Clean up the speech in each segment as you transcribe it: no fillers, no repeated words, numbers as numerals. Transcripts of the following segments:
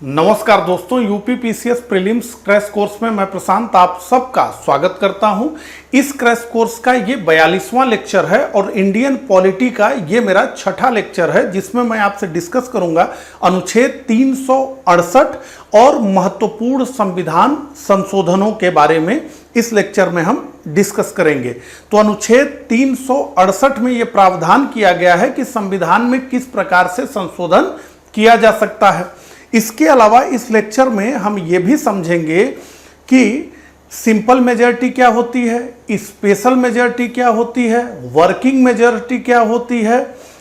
नमस्कार दोस्तों, UP PCS prelims crash course में मैं प्रशांत आप सबका स्वागत करता हूं। इस क्रैश कोर्स का ये 42वां लेक्चर है और इंडियन पॉलिटी का ये मेरा छठा लेक्चर है, जिसमें मैं आपसे डिस्कस करूंगा अनुच्छेद 368 और महत्वपूर्ण संविधान संशोधनों के बारे में। इस लेक्चर में हम डिस्कस करेंगे। तो अनुच्छेद 368 में ये प्रावधान किया गया है कि संविधान में किस प्रकार से संशोधन किया जा सकता है। इसके अलावा इस लेक्चर में हम ये भी समझेंगे कि सिंपल मेजॉरिटी क्या होती है, स्पेशल मेजॉरिटी क्या होती है, वर्किंग मेजॉरिटी क्या होती है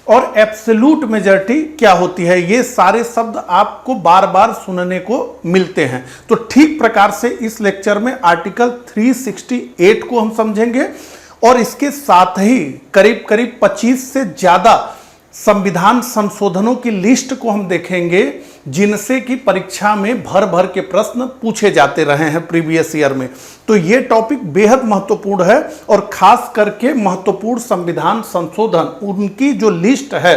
और एब्सोल्यूट मेजॉरिटी क्या होती है। ये सारे शब्द आपको बार बार सुनने को मिलते हैं। तो ठीक प्रकार से इस लेक्चर में आर्टिकल 368 को हम समझेंगे और इसके साथ ही करीब करीब 25 से ज्यादा संविधान संशोधनों की लिस्ट को हम देखेंगे, जिनसे कि परीक्षा में भर भर के प्रश्न पूछे जाते रहे हैं प्रीवियस ईयर में। तो ये टॉपिक बेहद महत्वपूर्ण है और खास करके महत्वपूर्ण संविधान संशोधन उनकी जो लिस्ट है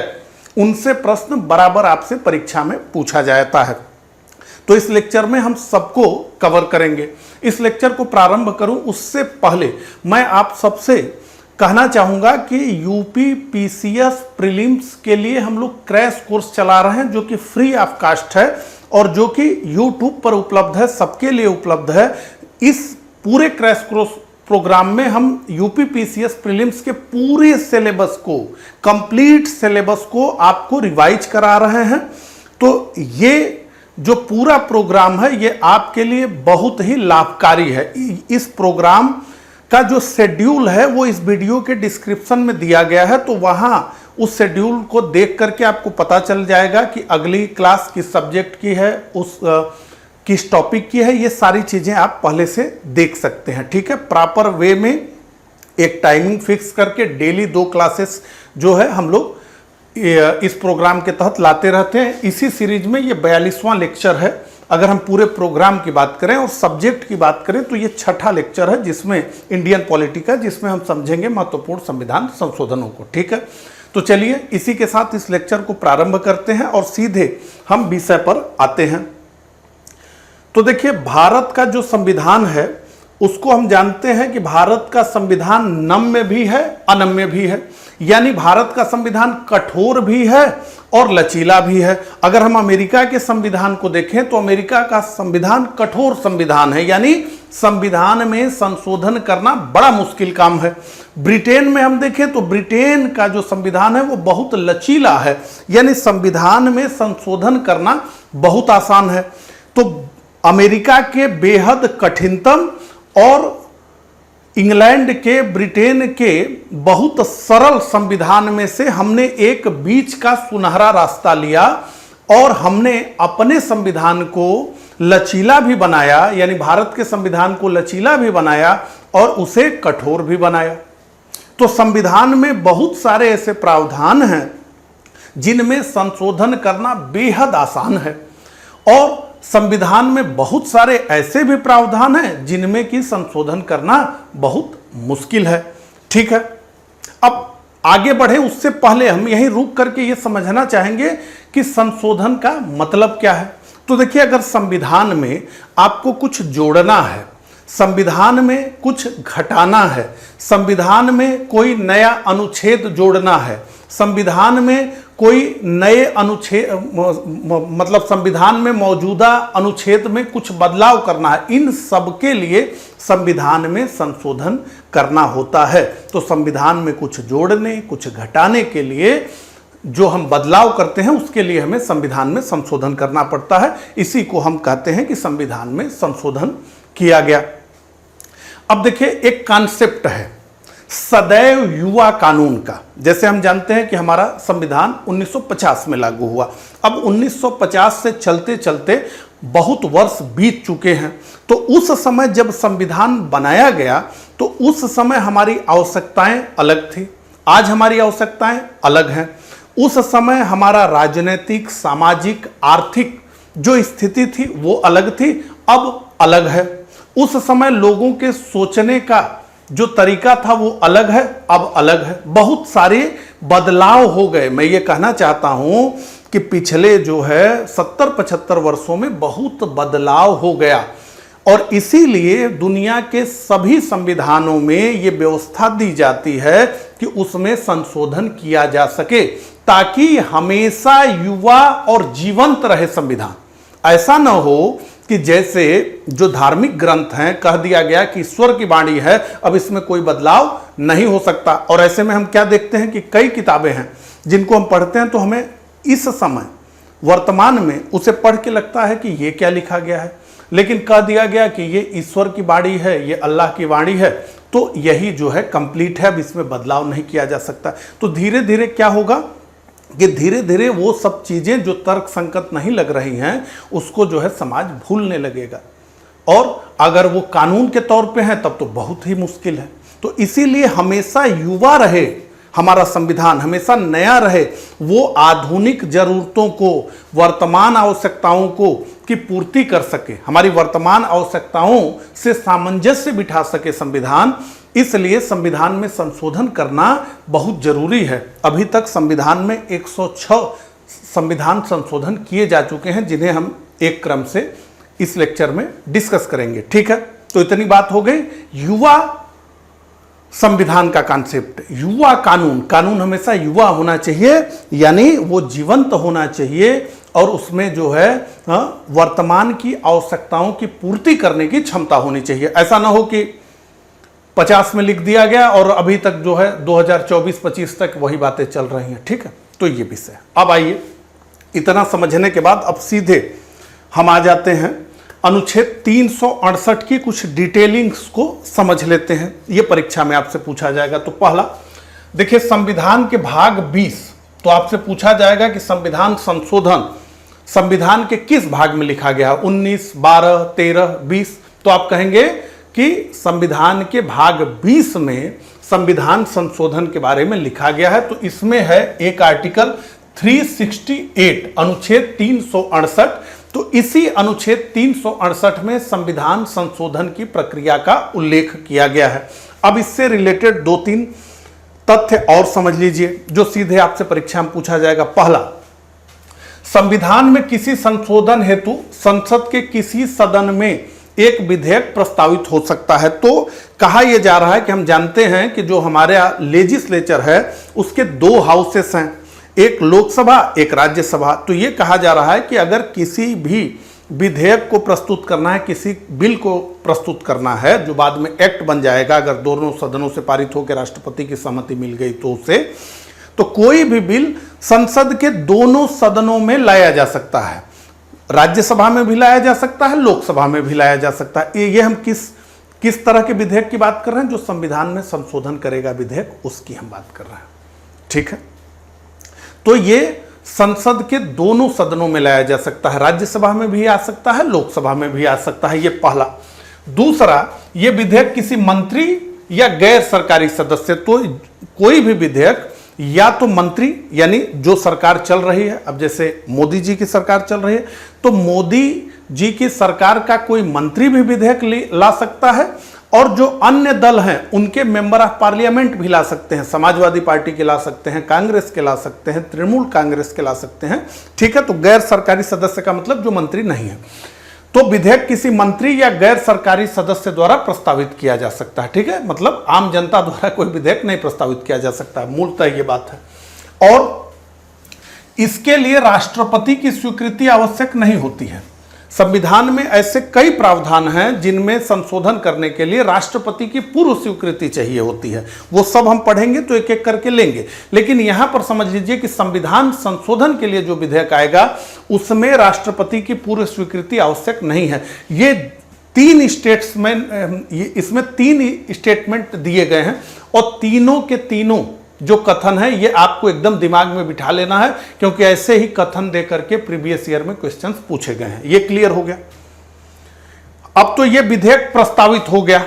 उनसे प्रश्न बराबर आपसे परीक्षा में पूछा जाता है। तो इस लेक्चर में हम सबको कवर करेंगे। इस लेक्चर को प्रारंभ करूं उससे पहले मैं आप सबसे कहना चाहूंगा कि यूपी पीसीएस प्रीलिम्स के लिए हम लोग क्रैश कोर्स चला रहे हैं, जो कि फ्री ऑफ कास्ट है और जो कि यूट्यूब पर उपलब्ध है, सबके लिए उपलब्ध है। इस पूरे क्रैश कोर्स प्रोग्राम में हम यूपी पीसीएस प्रीलिम्स के पूरे सिलेबस को, कंप्लीट सिलेबस को आपको रिवाइज करा रहे हैं। तो ये जो पूरा प्रोग्राम है ये आपके लिए बहुत ही लाभकारी है। इस प्रोग्राम का जो शेड्यूल है वो इस वीडियो के डिस्क्रिप्शन में दिया गया है, तो वहां उस शेड्यूल को देख करके आपको पता चल जाएगा कि अगली क्लास किस सब्जेक्ट की है, किस टॉपिक की है। ये सारी चीजें आप पहले से देख सकते हैं। ठीक है, प्रॉपर वे में एक टाइमिंग फिक्स करके डेली 2 क्लासेस जो है हम लोग इस प्रोग्राम के तहत लाते रहते हैं। इसी सीरीज में ये 42वां लेक्चर है। अगर हम पूरे प्रोग्राम की बात करें और सब्जेक्ट की बात करें तो ये छठा लेक्चर है, जिसमें इंडियन पॉलिटी का, जिसमें हम समझेंगे महत्वपूर्ण संविधान संशोधनों को। ठीक है, तो चलिए इसी के साथ इस लेक्चर को प्रारंभ करते हैं और सीधे हम विषय पर आते हैं। तो देखिए, भारत का जो संविधान है उसको हम जानते हैं कि भारत का संविधान नम्य भी है, अनम्य भी है। यानी भारत का संविधान कठोर भी है और लचीला भी है। अगर हम अमेरिका के संविधान को देखें तो अमेरिका का संविधान कठोर संविधान है, यानी संविधान में संशोधन करना बड़ा मुश्किल काम है। ब्रिटेन में हम देखें तो ब्रिटेन का जो संविधान है वो बहुत लचीला है, यानी संविधान में संशोधन करना बहुत आसान है। तो अमेरिका के बेहद कठिनतम और इंग्लैंड के, ब्रिटेन के बहुत सरल संविधान में से हमने एक बीच का सुनहरा रास्ता लिया और हमने अपने संविधान को लचीला भी बनाया, यानी भारत के संविधान को लचीला भी बनाया और उसे कठोर भी बनाया। तो संविधान में बहुत सारे ऐसे प्रावधान हैं जिनमें संशोधन करना बेहद आसान है और संविधान में बहुत सारे ऐसे भी प्रावधान हैं जिनमें कि संशोधन करना बहुत मुश्किल है। ठीक है, अब आगे बढ़े उससे पहले हम यहीं रुक करके ये समझना चाहेंगे कि संशोधन का मतलब क्या है। तो देखिए, अगर संविधान में आपको कुछ जोड़ना है, संविधान में कुछ घटाना है, संविधान में कोई नया अनुच्छेद जोड़ना है, संविधान में कोई नए अनुच्छेद, मतलब संविधान में मौजूदा अनुच्छेद में कुछ बदलाव करना है, इन सब के लिए संविधान में संशोधन करना होता है। तो संविधान में कुछ जोड़ने, कुछ घटाने के लिए जो हम बदलाव करते हैं उसके लिए हमें संविधान में संशोधन करना पड़ता है। इसी को हम कहते हैं कि संविधान में संशोधन किया गया। अब देखिए, एक कॉन्सेप्ट है सदैव युवा कानून का। जैसे हम जानते हैं कि हमारा संविधान 1950 में लागू हुआ। अब 1950 से चलते चलते बहुत वर्ष बीत चुके हैं। तो उस समय जब संविधान बनाया गया तो उस समय हमारी आवश्यकताएं अलग थी, आज हमारी आवश्यकताएं अलग हैं। उस समय हमारा राजनीतिक, सामाजिक, आर्थिक जो स्थिति थी वो अलग थी, अब अलग है। उस समय लोगों के सोचने का जो तरीका था वो अलग है, अब अलग है। बहुत सारे बदलाव हो गए। मैं ये कहना चाहता हूं कि पिछले जो है 70-75 वर्षों में बहुत बदलाव हो गया और इसीलिए दुनिया के सभी संविधानों में ये व्यवस्था दी जाती है कि उसमें संशोधन किया जा सके ताकि हमेशा युवा और जीवंत रहे संविधान। ऐसा न हो कि जैसे जो धार्मिक ग्रंथ हैं कह दिया गया कि ईश्वर की वाणी है, अब इसमें कोई बदलाव नहीं हो सकता। और ऐसे में हम क्या देखते हैं कि कई किताबें हैं जिनको हम पढ़ते हैं तो हमें इस समय वर्तमान में उसे पढ़ के लगता है कि ये क्या लिखा गया है, लेकिन कह दिया गया कि ये ईश्वर की वाणी है, ये अल्लाह की वाणी है, तो यही जो है कंप्लीट है, अब इसमें बदलाव नहीं किया जा सकता। तो धीरे धीरे क्या होगा कि धीरे धीरे वो सब चीज़ें जो तर्क संगत नहीं लग रही हैं उसको जो है समाज भूलने लगेगा और अगर वो कानून के तौर पे हैं तब तो बहुत ही मुश्किल है। तो इसीलिए हमेशा युवा रहे हमारा संविधान, हमेशा नया रहे, वो आधुनिक जरूरतों को, वर्तमान आवश्यकताओं को की पूर्ति कर सके, हमारी वर्तमान आवश्यकताओं से सामंजस्य बिठा सके संविधान। इसलिए संविधान में संशोधन करना बहुत जरूरी है। अभी तक संविधान में 106 संविधान संशोधन किए जा चुके हैं जिन्हें हम एक क्रम से इस लेक्चर में डिस्कस करेंगे। ठीक है, तो इतनी बात हो गई युवा संविधान का कॉन्सेप्ट। युवा कानून, कानून हमेशा युवा होना चाहिए, यानी वो जीवंत होना चाहिए और उसमें जो है वर्तमान की आवश्यकताओं की पूर्ति करने की क्षमता होनी चाहिए। ऐसा ना हो कि 50 में लिख दिया गया और अभी तक जो है 2024-25 तक वही बातें चल रही हैं। ठीक है, तो ये विषय। अब आइए, इतना समझने के बाद अब सीधे हम आ जाते हैं अनुच्छेद 368 की कुछ डिटेलिंग्स को समझ लेते हैं। ये परीक्षा में आपसे पूछा जाएगा। तो पहला देखिए, संविधान के भाग 20, तो आपसे पूछा जाएगा कि संविधान संशोधन संविधान के किस भाग में लिखा गया, 19, 12, 13, 20। तो आप कहेंगे कि संविधान के भाग 20 में संविधान संशोधन के बारे में लिखा गया है। तो इसमें है एक आर्टिकल 368, अनुच्छेद 368। तो इसी अनुच्छेद 368 में संविधान संशोधन की प्रक्रिया का उल्लेख किया गया है। अब इससे रिलेटेड 2-3 तथ्य और समझ लीजिए जो सीधे आपसे परीक्षा में पूछा जाएगा। पहला, संविधान में किसी संशोधन हेतु संसद के किसी सदन में एक विधेयक प्रस्तावित हो सकता है। तो कहा यह जा रहा है कि हम जानते हैं कि जो हमारे लेजिस्लेचर है उसके 2 हाउसेस हैं, एक लोकसभा, एक राज्यसभा। तो ये कहा जा रहा है कि अगर किसी भी विधेयक को प्रस्तुत करना है, किसी बिल को प्रस्तुत करना है जो बाद में एक्ट बन जाएगा, अगर दोनों सदनों से पारित होकर राष्ट्रपति की सहमति मिल गई तो उसे, तो कोई भी बिल संसद के दोनों सदनों में लाया जा सकता है। राज्यसभा में भी लाया जा सकता है, लोकसभा में भी लाया जा सकता है। ये हम किस तरह के विधेयक की बात कर रहे हैं, जो संविधान में संशोधन करेगा विधेयक, उसकी हम बात कर रहे हैं। ठीक है, तो ये संसद के दोनों सदनों में लाया जा सकता है, राज्यसभा में भी आ सकता है, लोकसभा में भी आ सकता है। ये पहला। दूसरा, ये विधेयक किसी मंत्री या गैर सरकारी सदस्य, तो कोई भी विधेयक या तो मंत्री यानी जो सरकार चल रही है, अब जैसे मोदी जी की सरकार चल रही है तो मोदी जी की सरकार का कोई मंत्री भी विधेयक ला सकता है, और जो अन्य दल हैं उनके मेंबर ऑफ पार्लियामेंट भी ला सकते हैं। समाजवादी पार्टी के ला सकते हैं, कांग्रेस के ला सकते हैं, तृणमूल कांग्रेस के ला सकते हैं। ठीक है, तो गैर सरकारी सदस्य का मतलब जो मंत्री नहीं है। तो विधेयक किसी मंत्री या गैर सरकारी सदस्य द्वारा प्रस्तावित किया जा सकता है। ठीक है, मतलब आम जनता द्वारा कोई विधेयक नहीं प्रस्तावित किया जा सकता, मूलतः ये बात है। और इसके लिए राष्ट्रपति की स्वीकृति आवश्यक नहीं होती है। संविधान में ऐसे कई प्रावधान हैं जिनमें संशोधन करने के लिए राष्ट्रपति की पूर्व स्वीकृति चाहिए होती है। वो सब हम पढ़ेंगे तो एक एक करके लेंगे, लेकिन यहां पर समझ लीजिए कि संविधान संशोधन के लिए जो विधेयक आएगा उसमें राष्ट्रपति की पूर्व स्वीकृति आवश्यक नहीं है। ये 3 स्टेट्समेंट, इसमें 3 स्टेटमेंट दिए गए हैं और तीनों के तीनों जो कथन है ये आपको एकदम दिमाग में बिठा लेना है, क्योंकि ऐसे ही कथन देकर के प्रीवियस ईयर में क्वेश्चंस पूछे गए हैं। ये क्लियर हो गया। अब तो ये विधेयक प्रस्तावित हो गया,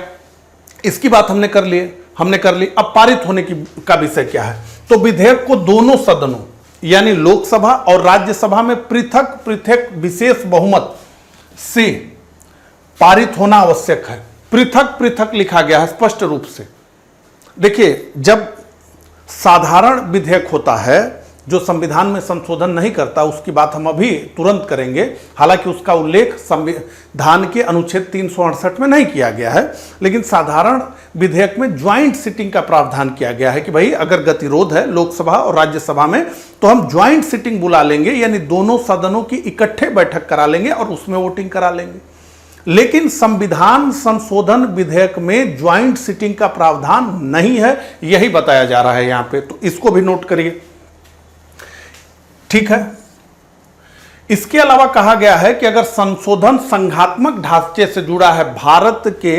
इसकी बात हमने कर ली। अब पारित होने का विषय क्या है। तो विधेयक को दोनों सदनों यानी लोकसभा और राज्यसभा में पृथक पृथक विशेष बहुमत से पारित होना आवश्यक है। पृथक पृथक लिखा गया है स्पष्ट रूप से। देखिए, जब साधारण विधेयक होता है जो संविधान में संशोधन नहीं करता, उसकी बात हम अभी तुरंत करेंगे। हालांकि उसका उल्लेख संविधान के अनुच्छेद 368 में नहीं किया गया है, लेकिन साधारण विधेयक में ज्वाइंट सिटिंग का प्रावधान किया गया है कि भाई अगर गतिरोध है लोकसभा और राज्यसभा में तो हम ज्वाइंट सिटिंग बुला लेंगे, यानी दोनों सदनों की इकट्ठे बैठक करा लेंगे और उसमें वोटिंग करा लेंगे। लेकिन संविधान संशोधन विधेयक में ज्वाइंट सिटिंग का प्रावधान नहीं है, यही बताया जा रहा है यहां पे, तो इसको भी नोट करिए, ठीक है। इसके अलावा कहा गया है कि अगर संशोधन संघात्मक ढांचे से जुड़ा है, भारत के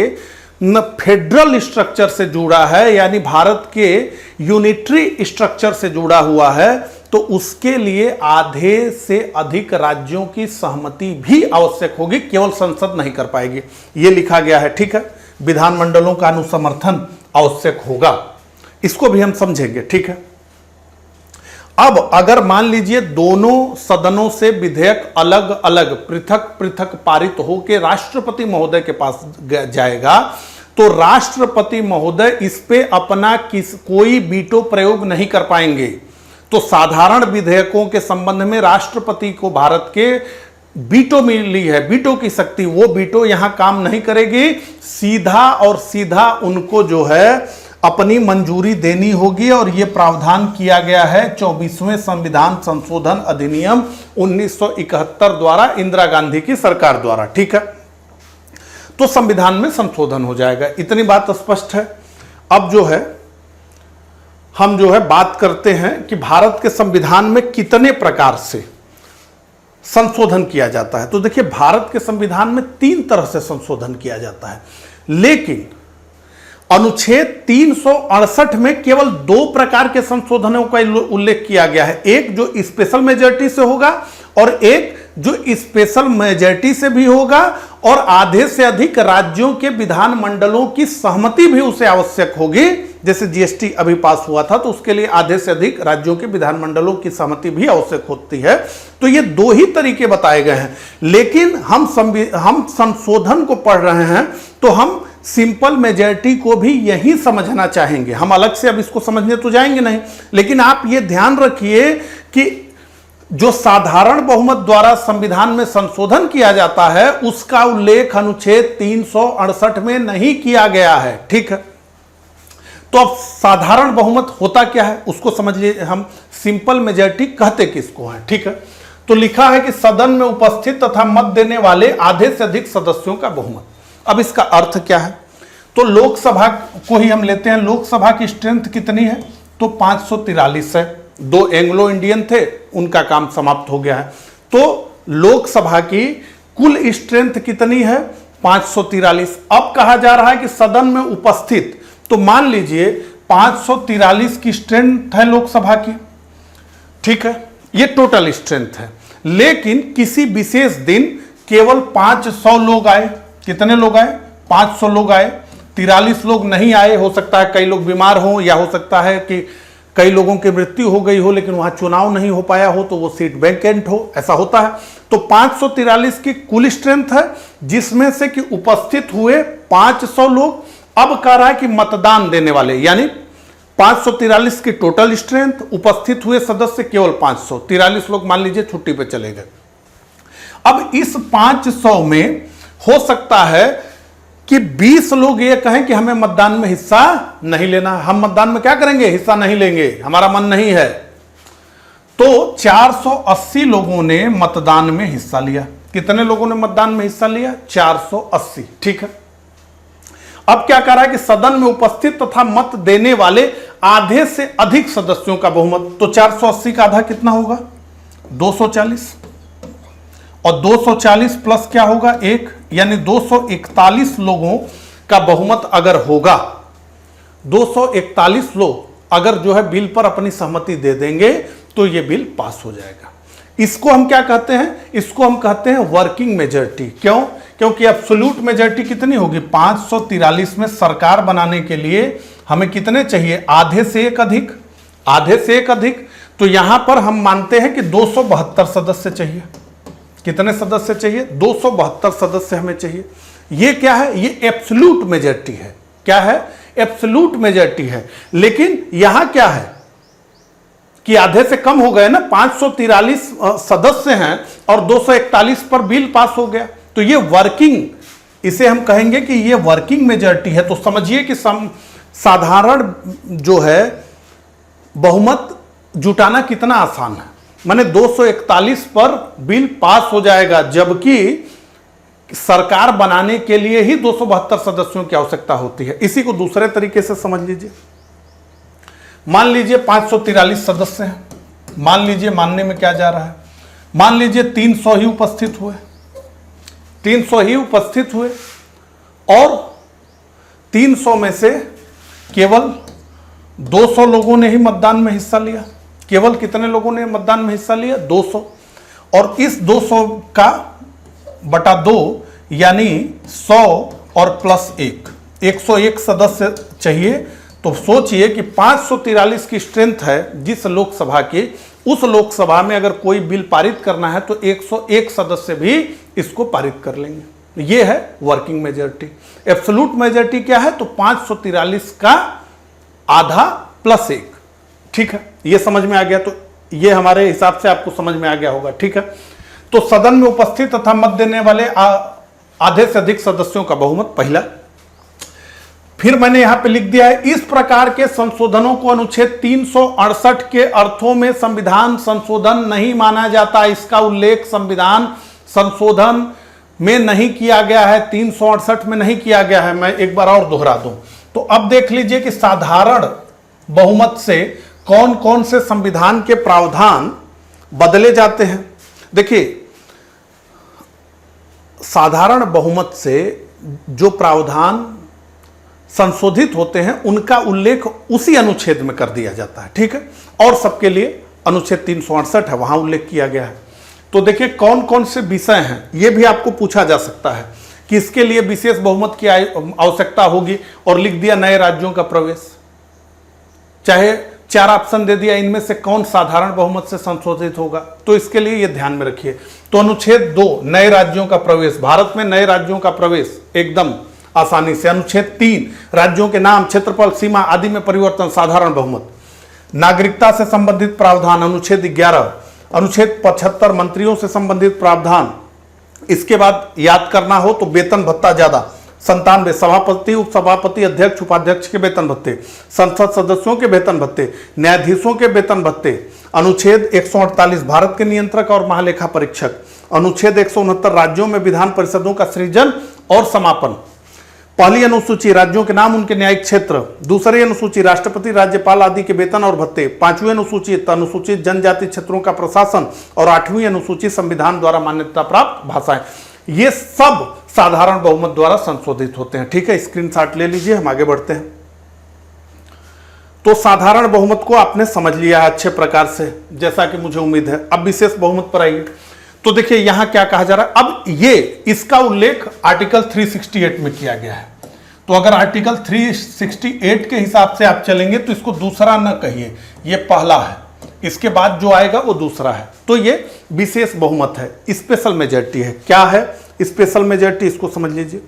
फेडरल स्ट्रक्चर से जुड़ा है, यानी भारत के यूनिटरी स्ट्रक्चर से जुड़ा हुआ है, तो उसके लिए आधे से अधिक राज्यों की सहमति भी आवश्यक होगी, केवल संसद नहीं कर पाएगी, यह लिखा गया है, ठीक है। विधानमंडलों का अनुसमर्थन आवश्यक होगा, इसको भी हम समझेंगे, ठीक है। अब अगर मान लीजिए दोनों सदनों से विधेयक अलग अलग पृथक पृथक पारित होकर राष्ट्रपति महोदय के पास जाएगा, तो राष्ट्रपति महोदय इस पे अपना कोई वीटो प्रयोग नहीं कर पाएंगे। तो साधारण विधेयकों के संबंध में राष्ट्रपति को भारत के वीटो मिली है, वीटो की शक्ति, वो वीटो यहां काम नहीं करेगी, सीधा और सीधा उनको जो है अपनी मंजूरी देनी होगी। और यह प्रावधान किया गया है 24वें संविधान संशोधन अधिनियम 1971 द्वारा, इंदिरा गांधी की सरकार द्वारा, ठीक है। तो संविधान में संशोधन हो जाएगा, इतनी बात स्पष्ट है। अब जो है हम जो है बात करते हैं कि भारत के संविधान में कितने प्रकार से संशोधन किया जाता है। तो देखिए, भारत के संविधान में 3 तरह से संशोधन किया जाता है, लेकिन अनुच्छेद 368 में केवल 2 प्रकार के संशोधनों का उल्लेख किया गया है, एक जो स्पेशल मेजॉरिटी से होगा और एक जो स्पेशल मेजॉरिटी से भी होगा और आधे से अधिक राज्यों के विधानमंडलों की सहमति भी उसे आवश्यक होगी। जैसे जीएसटी अभी पास हुआ था तो उसके लिए आधे से अधिक राज्यों के विधानमंडलों की सहमति भी आवश्यक होती है। तो ये 2 ही तरीके बताए गए हैं, लेकिन हम संशोधन को पढ़ रहे हैं तो हम सिंपल मेजॉरिटी को भी यही समझना चाहेंगे। हम अलग से अब इसको समझने तो जाएंगे नहीं, लेकिन आप ये ध्यान रखिए कि जो साधारण बहुमत द्वारा संविधान में संशोधन किया जाता है उसका उल्लेख अनुच्छेद 368 में नहीं किया गया है, ठीक है। तो अब साधारण बहुमत होता क्या है उसको समझ लीजिए, हम सिंपल मेजॉरिटी कहते किसको है, ठीक है। तो लिखा है कि सदन में उपस्थित तथा मत देने वाले आधे से अधिक सदस्यों का बहुमत। अब इसका अर्थ क्या है, तो लोकसभा को ही हम लेते हैं, लोकसभा की स्ट्रेंथ कितनी है, तो 543 है। 2 एंग्लो इंडियन थे, उनका काम समाप्त हो गया है। तो लोकसभा की कुल स्ट्रेंथ कितनी है, 543। अब कहा जा रहा है कि सदन में उपस्थित, तो मान लीजिए 543 की स्ट्रेंथ है लोकसभा की, ठीक है, ये टोटल स्ट्रेंथ है। लेकिन किसी विशेष दिन केवल 500 लोग आए, कितने लोग आए, 500 लोग आए, 43 लोग नहीं आए, हो सकता है कई लोग बीमार हों या हो सकता है कि कई लोगों की मृत्यु हो गई हो लेकिन वहां चुनाव नहीं हो पाया हो तो वो सीट वैकेंट हो, ऐसा होता है। तो 543 की कुल स्ट्रेंथ है, जिसमें से कि उपस्थित हुए 500 लोग। अब कह रहा है कि मतदान देने वाले, यानी 543 की टोटल स्ट्रेंथ, उपस्थित हुए सदस्य केवल 500, 43 लोग मान लीजिए छुट्टी पे चले गए। अब इस 500 में हो सकता है कि 20 लोग ये कहें कि हमें मतदान में हिस्सा नहीं लेना, हम मतदान में क्या करेंगे, हिस्सा नहीं लेंगे, हमारा मन नहीं है। तो 480 लोगों ने मतदान में हिस्सा लिया। कितने लोगों ने मतदान में हिस्सा लिया, 480, ठीक है। अब क्या कह रहा है कि सदन में उपस्थित तथा मत देने वाले आधे से अधिक सदस्यों का बहुमत। तो 480 का आधा कितना होगा, 240, और 240 प्लस क्या होगा 1, यानी 241 लोगों का बहुमत अगर होगा, 241 लोग अगर जो है बिल पर अपनी सहमति दे देंगे तो यह बिल पास हो जाएगा। इसको हम क्या कहते हैं, इसको हम कहते हैं वर्किंग मेजॉरिटी। क्यों, क्योंकि एब्सोल्यूट मेजॉरिटी कितनी होगी, 543 में सरकार बनाने के लिए हमें कितने चाहिए, आधे से एक अधिक, आधे से एक अधिक। तो यहां पर हम मानते हैं कि 272 सदस्य चाहिए। कितने सदस्य चाहिए, 272 सदस्य हमें चाहिए। ये क्या है, ये एब्सोल्यूट मेजॉरिटी है। क्या है, एब्सोल्यूट मेजॉरिटी है। लेकिन यहां क्या है, कि आधे से कम हो गए ना, 543 सदस्य हैं और 241 पर बिल पास हो गया। तो ये वर्किंग, इसे हम कहेंगे कि ये वर्किंग मेजॉरिटी है। तो समझिए कि साधारण जो है बहुमत जुटाना कितना आसान है। माने 241 पर बिल पास हो जाएगा, जबकि सरकार बनाने के लिए ही 272 सदस्यों की आवश्यकता होती है। इसी को दूसरे तरीके से समझ लीजिए। मान लीजिए 543 सदस्य हैं, मान लीजिए, मानने में क्या जा रहा है, मान लीजिए 300 ही उपस्थित हुए, 300 ही उपस्थित हुए और 300 में से केवल 200 लोगों ने ही मतदान में हिस्सा लिया। केवल कितने लोगों ने मतदान में हिस्सा लिया? 200। और इस 200 का बटा 2 यानी 100 और प्लस 1, 101 सदस्य चाहिए। तो सोचिए कि 543 की स्ट्रेंथ है जिस लोकसभा की, उस लोकसभा में अगर कोई बिल पारित करना है तो 101 सदस्य भी इसको पारित कर लेंगे। यह है वर्किंग मेजॉरिटी। एब्सोल्यूट मेजॉरिटी क्या है? तो 543 का आधा प्लस 1। ठीक है, यह समझ में आ गया। तो यह हमारे हिसाब से आपको समझ में आ गया होगा। ठीक है, तो सदन में उपस्थित तथा मत देने वाले आधे से अधिक सदस्यों का बहुमत, पहला। फिर मैंने यहां पे लिख दिया है, इस प्रकार के संशोधनों को अनुच्छेद 368 के अर्थों में संविधान संशोधन नहीं माना जाता। इसका उल्लेख संविधान संशोधन में नहीं किया गया है, 368 में नहीं किया गया है। मैं एक बार और दोहरा दूं। तो अब देख लीजिए कि साधारण बहुमत से कौन कौन से संविधान के प्रावधान बदले जाते हैं। देखिए, साधारण बहुमत से जो प्रावधान संशोधित होते हैं उनका उल्लेख उसी अनुच्छेद में कर दिया जाता है। ठीक है, और सबके लिए अनुच्छेद 368 है, वहां उल्लेख किया गया है। तो देखिए कौन कौन से विषय हैं, यह भी आपको पूछा जा सकता है कि इसके लिए विशेष बहुमत की आवश्यकता होगी, और लिख दिया नए राज्यों का प्रवेश। चाहे 4 ऑप्शन दे दिया, इनमें से कौन साधारण बहुमत से संशोधित होगा, तो इसके लिए यह ध्यान में रखिए। तो अनुच्छेद 2 नए राज्यों का प्रवेश, भारत में नए राज्यों का प्रवेश एकदम आसानी से। अनुच्छेद 3 राज्यों के नाम, क्षेत्रफल, सीमा आदि में परिवर्तन, साधारण बहुमत। नागरिकता से संबंधित प्रावधान, अनुच्छेद 11। अनुच्छेद 75 मंत्रियों से संबंधित प्रावधान। इसके बाद याद करना हो तो वेतन भत्ता ज्यादा, 97 सभापति, उपसभापति, अध्यक्ष, उपाध्यक्ष के वेतन भत्ते, संसद सदस्यों के वेतन भत्ते, न्यायाधीशों के वेतन भत्ते। अनुच्छेद 148 भारत के नियंत्रक और महालेखा परीक्षक। अनुच्छेद 169 राज्यों में विधान परिषदों का सृजन और समापन। पहली अनुसूची राज्यों के नाम, उनके न्यायिक क्षेत्र। दूसरी अनुसूची राष्ट्रपति, राज्यपाल आदि के वेतन और भत्ते। 5वीं अनुसूची अनुसूचित जनजाति क्षेत्रों का प्रशासन, और 8वीं अनुसूची संविधान द्वारा मान्यता प्राप्त भाषाएं। ये सब साधारण बहुमत द्वारा संशोधित होते हैं। ठीक है, स्क्रीनशॉट ले लीजिए, हम आगे बढ़ते हैं। तो साधारण बहुमत को आपने समझ लिया है अच्छे प्रकार से, जैसा कि मुझे उम्मीद है। अब विशेष बहुमत पर आइए। तो देखिए यहां क्या कहा जा रहा है। अब ये इसका उल्लेख आर्टिकल 368 में किया गया है। तो अगर आर्टिकल 368 के हिसाब से आप चलेंगे तो इसको दूसरा न कहिए, ये पहला है, इसके बाद जो आएगा वो दूसरा है। तो ये विशेष बहुमत है, स्पेशल मेजॉरिटी है। क्या है स्पेशल मेजॉरिटी, इसको समझ लीजिए।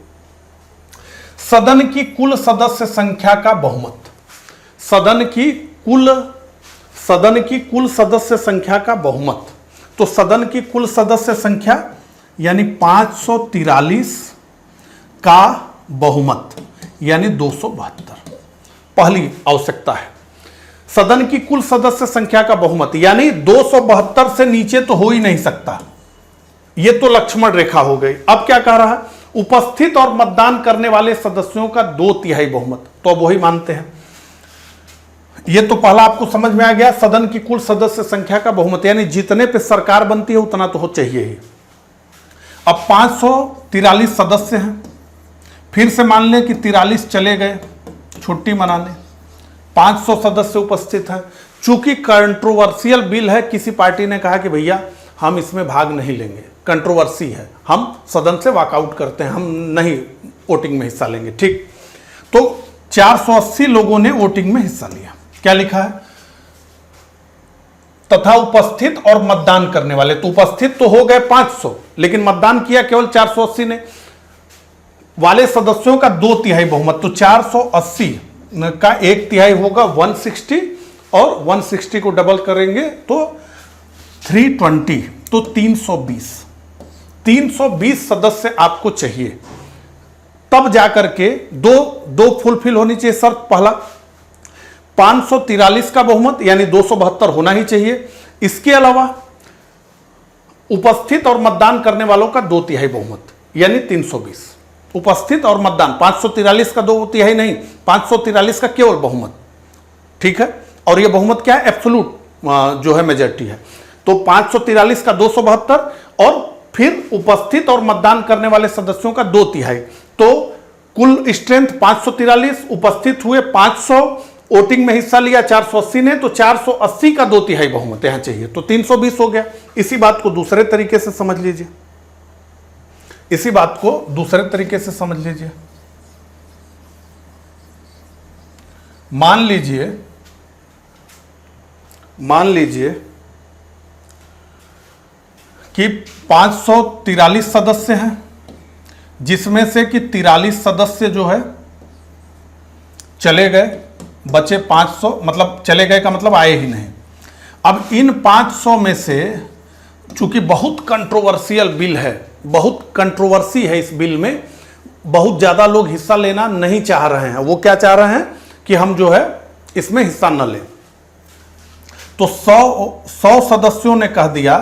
सदन की कुल सदस्य संख्या का बहुमत, सदन की कुल सदस्य संख्या का बहुमत। तो सदन की कुल सदस्य संख्या यानी 543 का बहुमत यानी 272 पहली आवश्यकता है। सदन की कुल सदस्य संख्या का बहुमत यानी 272 से नीचे तो हो ही नहीं सकता, यह तो लक्ष्मण रेखा हो गई। अब क्या कह रहा है, उपस्थित और मतदान करने वाले सदस्यों का 2/3 बहुमत, तो अब वही मानते हैं। यह तो पहला आपको समझ में आ गया, सदन की कुल सदस्य संख्या का बहुमत यानी जितने पे सरकार बनती है उतना तो हो चाहिए ही। अब 543 सदस्य हैं, फिर से मान लें कि 43 चले गए छुट्टी मनाने, 500 सदस्य उपस्थित हैं। चूंकि कंट्रोवर्शियल बिल है, किसी पार्टी ने कहा कि भैया हम इसमें भाग नहीं लेंगे, कंट्रोवर्सी है, हम सदन से वॉकआउट करते हैं, हम नहीं वोटिंग में हिस्सा लेंगे। ठीक, तो 480 लोगों ने वोटिंग में हिस्सा लिया। क्या लिखा है, तथा उपस्थित और मतदान करने वाले। तो उपस्थित तो हो गए 500, लेकिन मतदान किया केवल 480 ने, वाले सदस्यों का 2/3 बहुमत। तो 480 का 1/3 होगा 160, और 160 को डबल करेंगे तो 320, तो 320 सदस्य आपको चाहिए। तब जाकर के दो फुलफिल होनी चाहिए शर्त। पहला 543 का बहुमत यानी 272 होना ही चाहिए। इसके अलावा उपस्थित और मतदान करने वालों का 2/3 बहुमत यानी 320। उपस्थित और मतदान, 543 का 2/3 नहीं, 543 का केवल बहुमत, ठीक है। और यह बहुमत क्या है? एब्सोल्यूट जो है मेजॉरिटी है। तो 543 का 272 और फिर उपस्थित और मतदान करने वाले सदस्यों का 2/3। तो कुल स्ट्रेंथ 543, उपस्थित हुए 500, वोटिंग में हिस्सा लिया 480 ने, तो 480 का 2/3 बहुमत यहां चाहिए, तो 320 हो गया। इसी बात को दूसरे तरीके से समझ लीजिए, इसी बात को दूसरे तरीके से समझ लीजिए। मान लीजिए कि 543 सदस्य हैं, जिसमें से कि 43 सदस्य जो है चले गए, बचे 500, मतलब चले गए का मतलब आए ही नहीं। अब इन 500 में से, चूंकि बहुत कंट्रोवर्शियल बिल है, बहुत कंट्रोवर्सी है इस बिल में, बहुत ज़्यादा लोग हिस्सा लेना नहीं चाह रहे हैं। वो क्या चाह रहे हैं कि हम जो है इसमें हिस्सा न लें। तो 100 सदस्यों ने कह दिया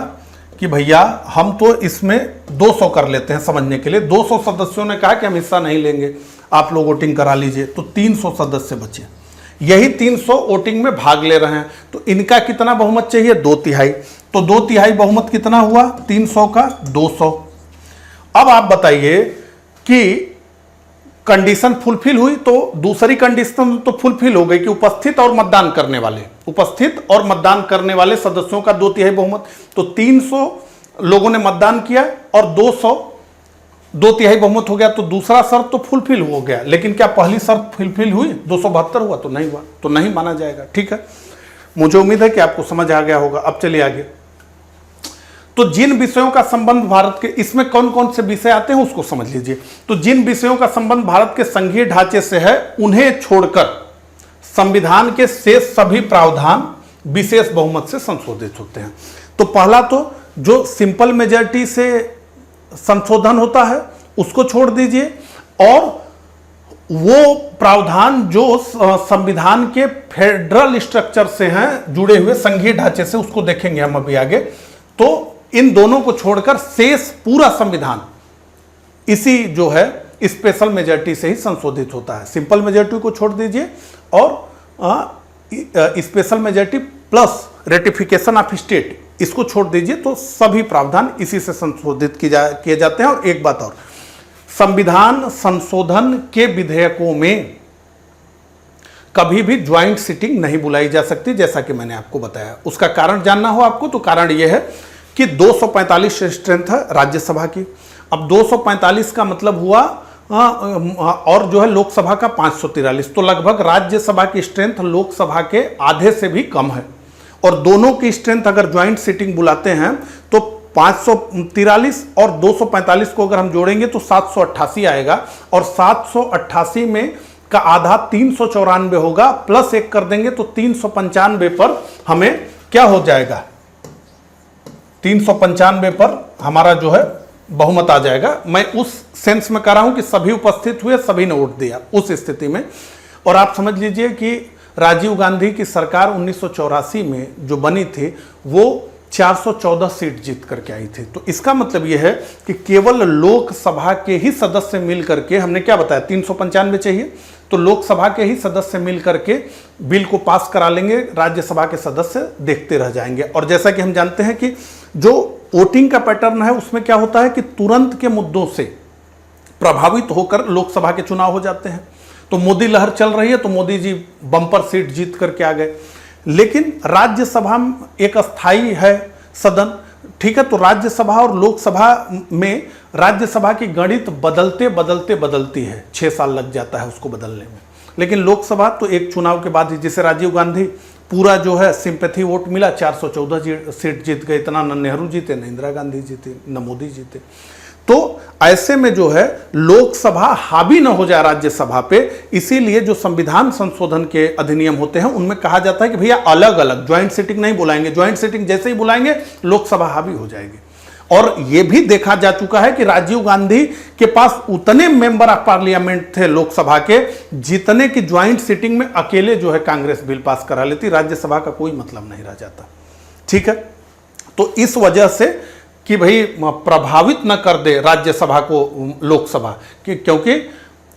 कि भैया हम तो इसमें 200 कर लेते हैं समझने के लिए। 200 सदस्यों ने कहा कि हम हिस्सा नहीं लेंगे, आप लोग वोटिंग करा लीजिए। तो 300 सदस्य बचे, यही 300 वोटिंग में भाग ले रहे हैं। तो इनका कितना बहुमत चाहिए? 2/3। तो 2/3 बहुमत कितना हुआ? 300 का 200। अब आप बताइए कि कंडीशन फुलफिल हुई, तो दूसरी कंडीशन तो फुलफिल हो गई कि उपस्थित और मतदान करने वाले सदस्यों का 2/3 बहुमत। तो 300 लोगों ने मतदान किया और 200 2/3 बहुमत हो गया, तो दूसरा शर्त तो फुलफिल हो गया। लेकिन क्या पहली शर्त फुलफिल हुई? 272 हुआ? तो नहीं हुआ, तो नहीं माना जाएगा। ठीक है, मुझे उम्मीद है कि आपको समझ आ गया होगा। अब चलिए आगे। तो जिन विषयों का संबंध भारत के, इसमें कौन कौन से विषय आते हैं उसको समझ लीजिए। तो जिन विषयों का संबंध भारत के संघीय ढांचे से है, उन्हें छोड़कर संविधान के शेष सभी प्रावधान विशेष बहुमत से संशोधित होते हैं। तो पहला तो जो सिंपल मेजॉरिटी से संशोधन होता है उसको छोड़ दीजिए, और वो प्रावधान जो संविधान के फेडरल स्ट्रक्चर से हैं, जुड़े हुए संघीय ढांचे से, उसको देखेंगे हम अभी आगे। तो इन दोनों को छोड़कर शेष पूरा संविधान इसी जो है स्पेशल मेजॉरिटी से ही संशोधित होता है। सिंपल मेजॉरिटी को छोड़ दीजिए और special majority plus ratification of state, इसको छोड़ दीजिए, तो सभी प्रावधान इसी से संशोधित किए जाते हैं। और एक बात और, संविधान संशोधन के विधेयकों में कभी भी ज्वाइंट सिटिंग नहीं बुलाई जा सकती, जैसा कि मैंने आपको बताया। उसका कारण जानना हो आपको, तो कारण यह है कि 245 स्ट्रेंथ है राज्यसभा की। अब 245 का मतलब हुआ और जो है लोकसभा का 543, तो लगभग राज्यसभा की स्ट्रेंथ लोकसभा के आधे से भी कम है। और दोनों की स्ट्रेंथ अगर ज्वाइंट सिटिंग बुलाते हैं तो 543 और 245 को अगर हम जोड़ेंगे तो 788 आएगा, और 788 में का आधा 394 होगा, प्लस 1 कर देंगे तो 395 पर हमें क्या हो जाएगा? 395 पर हमारा जो है बहुमत आ जाएगा। मैं उस सेंस में कह रहा हूं कि सभी उपस्थित हुए, सभी ने वोट दिया उस स्थिति में। और आप समझ लीजिए कि राजीव गांधी की सरकार 1984 में जो बनी थी वो 414 सीट जीत करके आई थी। तो इसका मतलब यह है कि केवल लोकसभा के ही सदस्य मिल करके, हमने क्या बताया 395 चाहिए, तो लोकसभा के ही सदस्य मिल करके बिल को पास करा लेंगे, राज्यसभा के सदस्य देखते रह जाएंगे। और जैसा कि हम जानते हैं कि जो वोटिंग का पैटर्न है उसमें क्या होता है कि तुरंत के मुद्दों से प्रभावित होकर लोकसभा के चुनाव हो जाते हैं। तो मोदी लहर चल रही है तो मोदी जी बम्पर सीट जीत करके आ गए। लेकिन राज्यसभा में एक अस्थाई है सदन, ठीक है, तो राज्यसभा और लोकसभा में राज्यसभा की गणित बदलती है, 6 साल लग जाता है उसको बदलने में। लेकिन लोकसभा तो एक चुनाव के बाद ही, जिसे राजीव गांधी पूरा जो है सिंपैथी वोट मिला, 414 सीट जीत गए। इतना न नेहरू जीते, न इंदिरा गांधी जीते, न मोदी जीते। तो ऐसे में जो है लोकसभा हावी न हो जाए राज्यसभा पे, इसीलिए जो संविधान संशोधन के अधिनियम होते हैं उनमें कहा जाता है कि भैया अलग अलग ज्वाइंट सिटिंग नहीं बुलाएंगे, ज्वाइंट सिटिंग जैसे ही बुलाएंगे लोकसभा हावी हो जाएगी। और यह भी देखा जा चुका है कि राजीव गांधी के पास उतने मेंबर ऑफ पार्लियामेंट थे लोकसभा के जितने की ज्वाइंट सिटिंग में अकेले जो है कांग्रेस बिल पास करा लेती, राज्यसभा का कोई मतलब नहीं रह जाता। ठीक है, तो इस वजह से कि भाई प्रभावित न कर दे राज्यसभा को लोकसभा, क्योंकि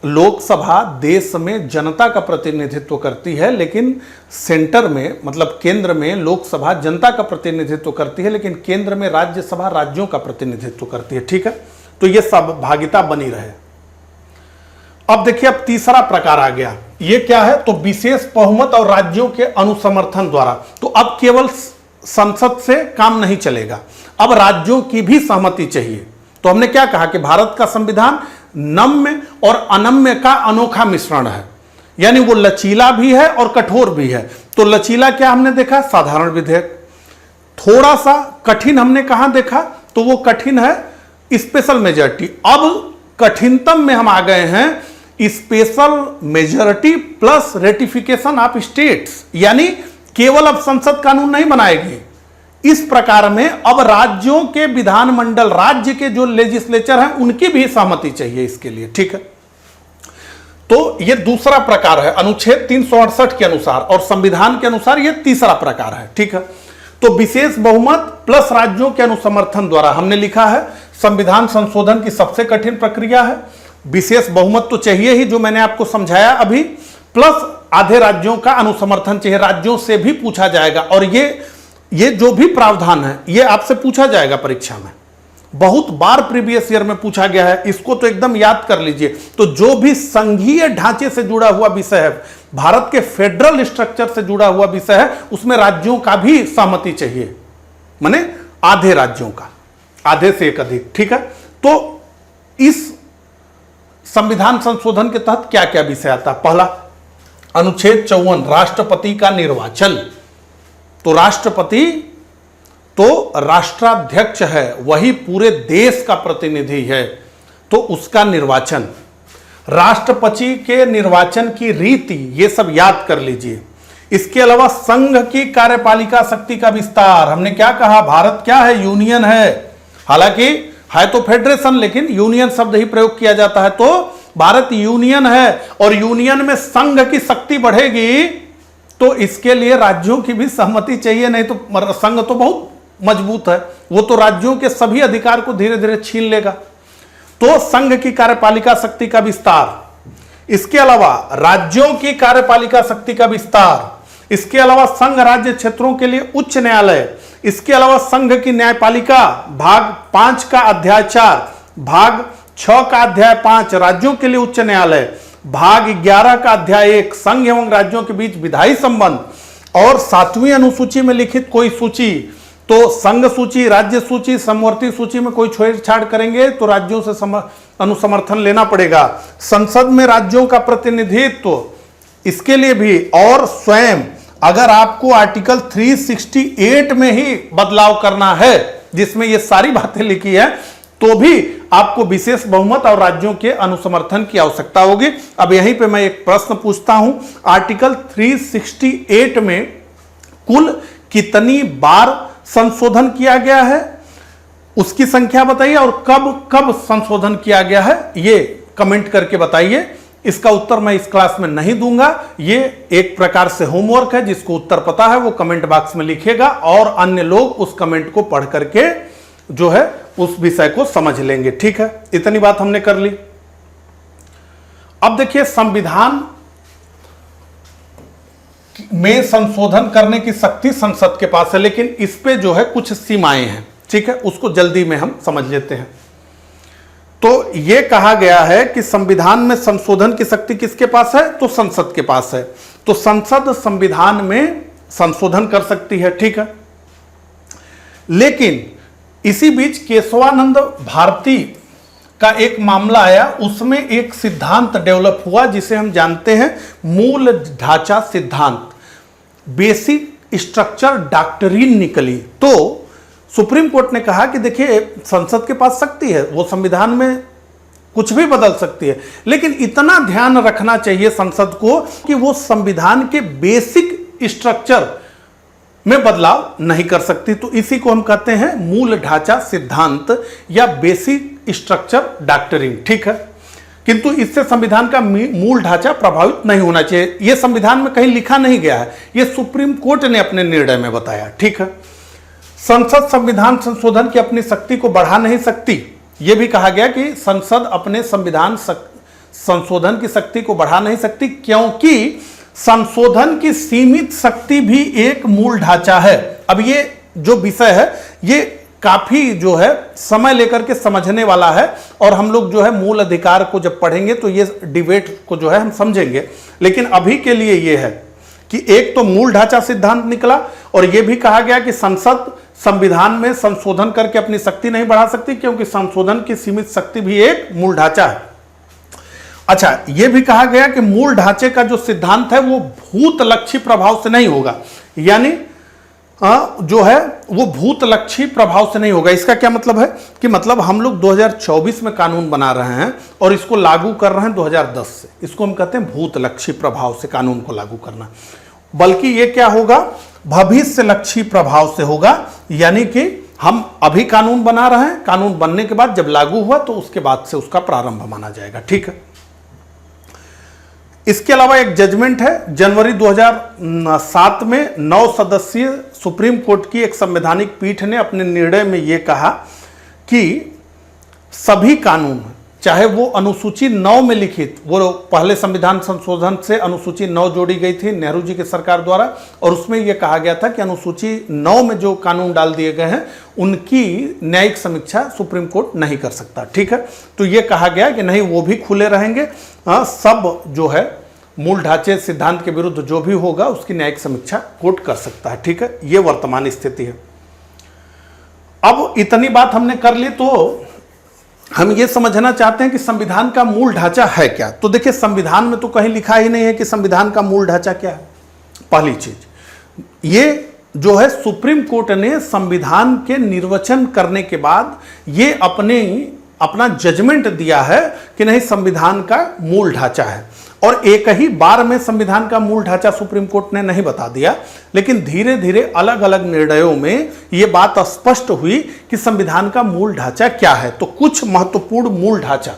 लोकसभा देश में जनता का प्रतिनिधित्व करती है, लेकिन सेंटर में मतलब केंद्र में लोकसभा जनता का प्रतिनिधित्व करती है, लेकिन केंद्र में राज्यसभा राज्यों का प्रतिनिधित्व करती है। ठीक है, तो यह सहभागिता बनी रहे। अब देखिए, अब तीसरा प्रकार आ गया, ये क्या है, तो विशेष बहुमत और राज्यों के अनुसमर्थन द्वारा। तो अब केवल संसद से काम नहीं चलेगा, अब राज्यों की भी सहमति चाहिए। तो हमने क्या कहा कि भारत का संविधान नम्य और अनम्य का अनोखा मिश्रण है, यानी वो लचीला भी है और कठोर भी है। तो लचीला क्या हमने देखा, साधारण विधेयक। थोड़ा सा कठिन हमने कहां देखा, तो वो कठिन है स्पेशल मेजॉरिटी। अब कठिनतम में हम आ गए हैं special majority plus ratification of states, यानी केवल अब संसद कानून नहीं बनाएगी, इस प्रकार में अब राज्यों के विधानमंडल, राज्य के जो लेजिस्लेचर हैं उनकी भी सहमति चाहिए इसके लिए। ठीक है, तो यह दूसरा प्रकार है अनुच्छेद 368 के अनुसार, और संविधान के अनुसार यह तीसरा प्रकार है। ठीक है, तो विशेष बहुमत प्लस राज्यों के अनुसमर्थन द्वारा हमने लिखा है संविधान संशोधन की सबसे कठिन प्रक्रिया है। विशेष बहुमत तो चाहिए ही, जो मैंने आपको समझाया अभी, प्लस आधे राज्यों का अनुसमर्थन चाहिए, राज्यों से भी पूछा जाएगा। और ये जो भी प्रावधान है ये आपसे पूछा जाएगा परीक्षा में, बहुत बार प्रीवियस ईयर में पूछा गया है, इसको तो एकदम याद कर लीजिए। तो जो भी संघीय ढांचे से जुड़ा हुआ विषय है, भारत के फेडरल स्ट्रक्चर से जुड़ा हुआ विषय है, उसमें राज्यों का भी सहमति चाहिए, माने आधे राज्यों का, आधे से एक अधिक। ठीक है, तो इस संविधान संशोधन के तहत क्या क्या विषय आता है। पहला, अनुच्छेद 54 राष्ट्रपति का निर्वाचन। तो राष्ट्रपति तो राष्ट्राध्यक्ष है, वही पूरे देश का प्रतिनिधि है, तो उसका निर्वाचन, राष्ट्रपति के निर्वाचन की रीति, ये सब याद कर लीजिए। इसके अलावा संघ की कार्यपालिका शक्ति का विस्तार। हमने क्या कहा, भारत क्या है, यूनियन है, हालांकि है तो फेडरेशन, लेकिन यूनियन शब्द ही प्रयोग किया जाता है। तो भारत यूनियन है और यूनियन में संघ की शक्ति बढ़ेगी, तो इसके लिए राज्यों की भी सहमति चाहिए, नहीं तो संघ तो बहुत मजबूत है, वो तो राज्यों के सभी अधिकार को धीरे धीरे छीन लेगा। तो संघ की कार्यपालिका शक्ति का विस्तार, इसके अलावा राज्यों की कार्यपालिका शक्ति का विस्तार, इसके अलावा संघ राज्य क्षेत्रों के लिए उच्च न्यायालय, इसके अलावा संघ की न्यायपालिका, भाग 5 का अध्याय 4, भाग 6 का अध्याय 5 राज्यों के लिए उच्च न्यायालय, भाग 11 का अध्याय 1 संघ एवं राज्यों के बीच विधायी संबंध, और 7वीं अनुसूची में लिखित कोई सूची, तो संघ सूची, राज्य सूची, समवर्ती सूची में कोई छेड़छाड़ करेंगे तो राज्यों से अनुसमर्थन लेना पड़ेगा। संसद में राज्यों का प्रतिनिधित्व, इसके लिए भी, और स्वयं अगर आपको आर्टिकल 368 में ही बदलाव करना है जिसमें ये सारी बातें लिखी है, तो भी आपको विशेष बहुमत और राज्यों के अनुसमर्थन की आवश्यकता होगी। अब यहीं पे मैं एक प्रश्न पूछता हूं, आर्टिकल 368 में कुल कितनी बार संशोधन किया गया है, उसकी संख्या बताइए, और कब कब संशोधन किया गया है ये कमेंट करके बताइए। इसका उत्तर मैं इस क्लास में नहीं दूंगा, ये एक प्रकार से होमवर्क है, जिसको उत्तर पता है वो कमेंट बॉक्स में लिखेगा और अन्य लोग उस कमेंट को पढ़ करके जो है उस विषय को समझ लेंगे। ठीक है, इतनी बात हमने कर ली। अब देखिए, संविधान में संशोधन करने की शक्ति संसद के पास है, लेकिन इस पे जो है कुछ सीमाएं हैं। ठीक है, उसको जल्दी में हम समझ लेते हैं। तो यह कहा गया है कि संविधान में संशोधन की शक्ति किसके पास है, तो संसद के पास है। तो संसद संविधान में संशोधन कर सकती है। ठीक है, लेकिन इसी बीच केशवानंद भारती का एक मामला आया, उसमें एक सिद्धांत डेवलप हुआ जिसे हम जानते हैं मूल ढांचा सिद्धांत, बेसिक स्ट्रक्चर डॉक्ट्रिन निकली। तो सुप्रीम कोर्ट ने कहा कि देखिए संसद के पास शक्ति है, वो संविधान में कुछ भी बदल सकती है, लेकिन इतना ध्यान रखना चाहिए संसद को कि वो संविधान के बेसिक स्ट्रक्चर में बदलाव नहीं कर सकती। तो इसी को हम कहते हैं मूल ढांचा सिद्धांत या बेसिक स्ट्रक्चर डॉक्ट्रिन, ठीक है। किंतु इससे संविधान का मूल ढांचा प्रभावित नहीं होना चाहिए। यह संविधान में कहीं लिखा नहीं गया है, यह सुप्रीम कोर्ट ने अपने निर्णय में बताया, ठीक है। संसद संविधान संशोधन की अपनी शक्ति को बढ़ा नहीं सकती। यह भी कहा गया कि संसद अपने संविधान संशोधन की शक्ति को बढ़ा नहीं सकती, क्योंकि संशोधन की सीमित शक्ति भी एक मूल ढांचा है। अब ये जो विषय है ये काफी जो है समय लेकर के समझने वाला है, और हम लोग जो है मूल अधिकार को जब पढ़ेंगे तो ये डिबेट को जो है हम समझेंगे। लेकिन अभी के लिए ये है कि एक तो मूल ढांचा सिद्धांत निकला, और ये भी कहा गया कि संसद संविधान में संशोधन करके अपनी शक्ति नहीं बढ़ा सकती, क्योंकि संशोधन की सीमित शक्ति भी एक मूल ढांचा है। अच्छा, यह भी कहा गया कि मूल ढांचे का जो सिद्धांत है वो भूतलक्षी प्रभाव से नहीं होगा, यानी जो है वो भूतलक्षी प्रभाव से नहीं होगा। इसका क्या मतलब है कि मतलब हम लोग 2024 में कानून बना रहे हैं और इसको लागू कर रहे हैं 2010 से, इसको हम कहते हैं भूतलक्षी प्रभाव से कानून को लागू करना। बल्कि ये क्या होगा, भविष्यलक्षी प्रभाव से होगा, यानी कि हम अभी कानून बना रहे हैं, कानून बनने के बाद जब लागू हुआ तो उसके बाद से उसका प्रारंभ माना जाएगा, ठीक है। इसके अलावा एक जजमेंट है जनवरी 2007 में 9 सदस्यीय सुप्रीम कोर्ट की एक संवैधानिक पीठ ने अपने निर्णय में यह कहा कि सभी कानून, चाहे वो अनुसूची 9 में लिखित, वो पहले संविधान संशोधन से अनुसूची 9 जोड़ी गई थी नेहरू जी की सरकार द्वारा, और उसमें यह कहा गया था कि अनुसूची 9 में जो कानून डाल दिए गए हैं उनकी न्यायिक समीक्षा सुप्रीम कोर्ट नहीं कर सकता, ठीक है। तो यह कहा गया कि नहीं, वो भी खुले रहेंगे, सब जो है मूल ढांचे सिद्धांत के विरुद्ध जो भी होगा उसकी न्यायिक समीक्षा कोर्ट कर सकता है, ठीक है। यह वर्तमान स्थिति है। अब इतनी बात हमने कर ली, तो हम ये समझना चाहते हैं कि संविधान का मूल ढांचा है क्या। तो देखिए, संविधान में तो कहीं लिखा ही नहीं है कि संविधान का मूल ढांचा क्या है। पहली चीज ये जो है सुप्रीम कोर्ट ने संविधान के निर्वचन करने के बाद ये अपना जजमेंट दिया है कि नहीं, संविधान का मूल ढांचा है। और एक ही बार में संविधान का मूल ढांचा सुप्रीम कोर्ट ने नहीं बता दिया, लेकिन धीरे धीरे अलग अलग निर्णयों में यह बात स्पष्ट हुई कि संविधान का मूल ढांचा क्या है। तो कुछ महत्वपूर्ण मूल ढांचा,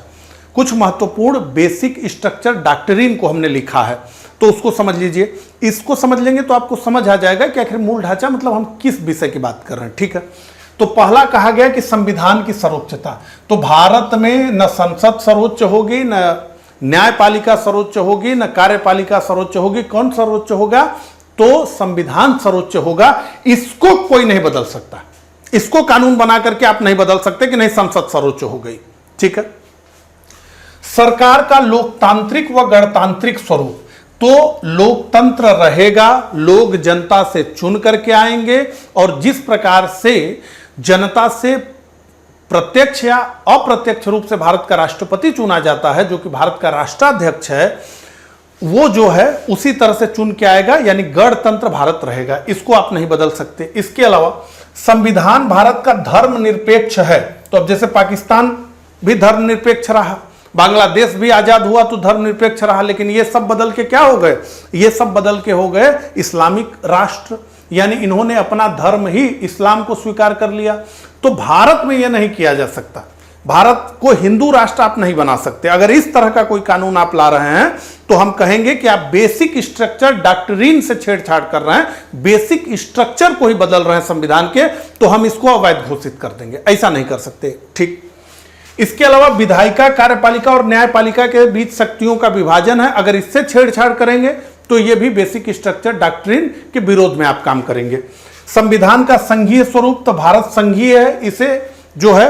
कुछ महत्वपूर्ण बेसिक स्ट्रक्चर डॉक्ट्रिन को हमने लिखा है, तो उसको समझ लीजिए। इसको समझ लेंगे तो आपको समझ आ जाएगा कि आखिर मूल ढांचा मतलब हम किस विषय की बात कर रहे हैं, ठीक है। तो पहला कहा गया कि संविधान की सर्वोच्चता। तो भारत में न संसद सर्वोच्च होगी, न न्यायपालिका सर्वोच्च होगी, न कार्यपालिका सर्वोच्च होगी। कौन सर्वोच्च होगा? तो संविधान सर्वोच्च होगा। इसको कोई नहीं बदल सकता, इसको कानून बना करके आप नहीं बदल सकते कि नहीं संसद सर्वोच्च हो गई, ठीक है। सरकार का लोकतांत्रिक व गणतांत्रिक स्वरूप, तो लोकतंत्र रहेगा, लोग जनता से चुन करके आएंगे, और जिस प्रकार से जनता से प्रत्यक्ष या अप्रत्यक्ष रूप से भारत का राष्ट्रपति चुना जाता है, जो कि भारत का राष्ट्राध्यक्ष है, वो जो है उसी तरह से चुन के आएगा, यानी गणतंत्र भारत रहेगा। इसको आप नहीं बदल सकते। इसके अलावा संविधान भारत का धर्मनिरपेक्ष है। तो अब जैसे पाकिस्तान भी धर्मनिरपेक्ष रहा, बांग्लादेश भी आजाद हुआ तो धर्मनिरपेक्ष रहा, लेकिन ये सब बदल के क्या हो गए? ये सब बदल के हो गए इस्लामिक राष्ट्र, यानी इन्होंने अपना धर्म ही इस्लाम को स्वीकार कर लिया। तो भारत में यह नहीं किया जा सकता, भारत को हिंदू राष्ट्र आप नहीं बना सकते। अगर इस तरह का कोई कानून आप ला रहे हैं तो हम कहेंगे कि आप बेसिक स्ट्रक्चर डॉक्ट्रिन से छेड़छाड़ कर रहे हैं, बेसिक स्ट्रक्चर को ही बदल रहे हैं संविधान के, तो हम इसको अवैध घोषित कर देंगे। ऐसा नहीं कर सकते, ठीक। इसके अलावा विधायिका, कार्यपालिका और न्यायपालिका के बीच शक्तियों का विभाजन है। अगर इससे छेड़छाड़ करेंगे तो यह भी बेसिक स्ट्रक्चर डॉक्ट्रिन के विरोध में आप काम करेंगे। संविधान का संघीय स्वरूप, तो भारत संघीय है, इसे जो है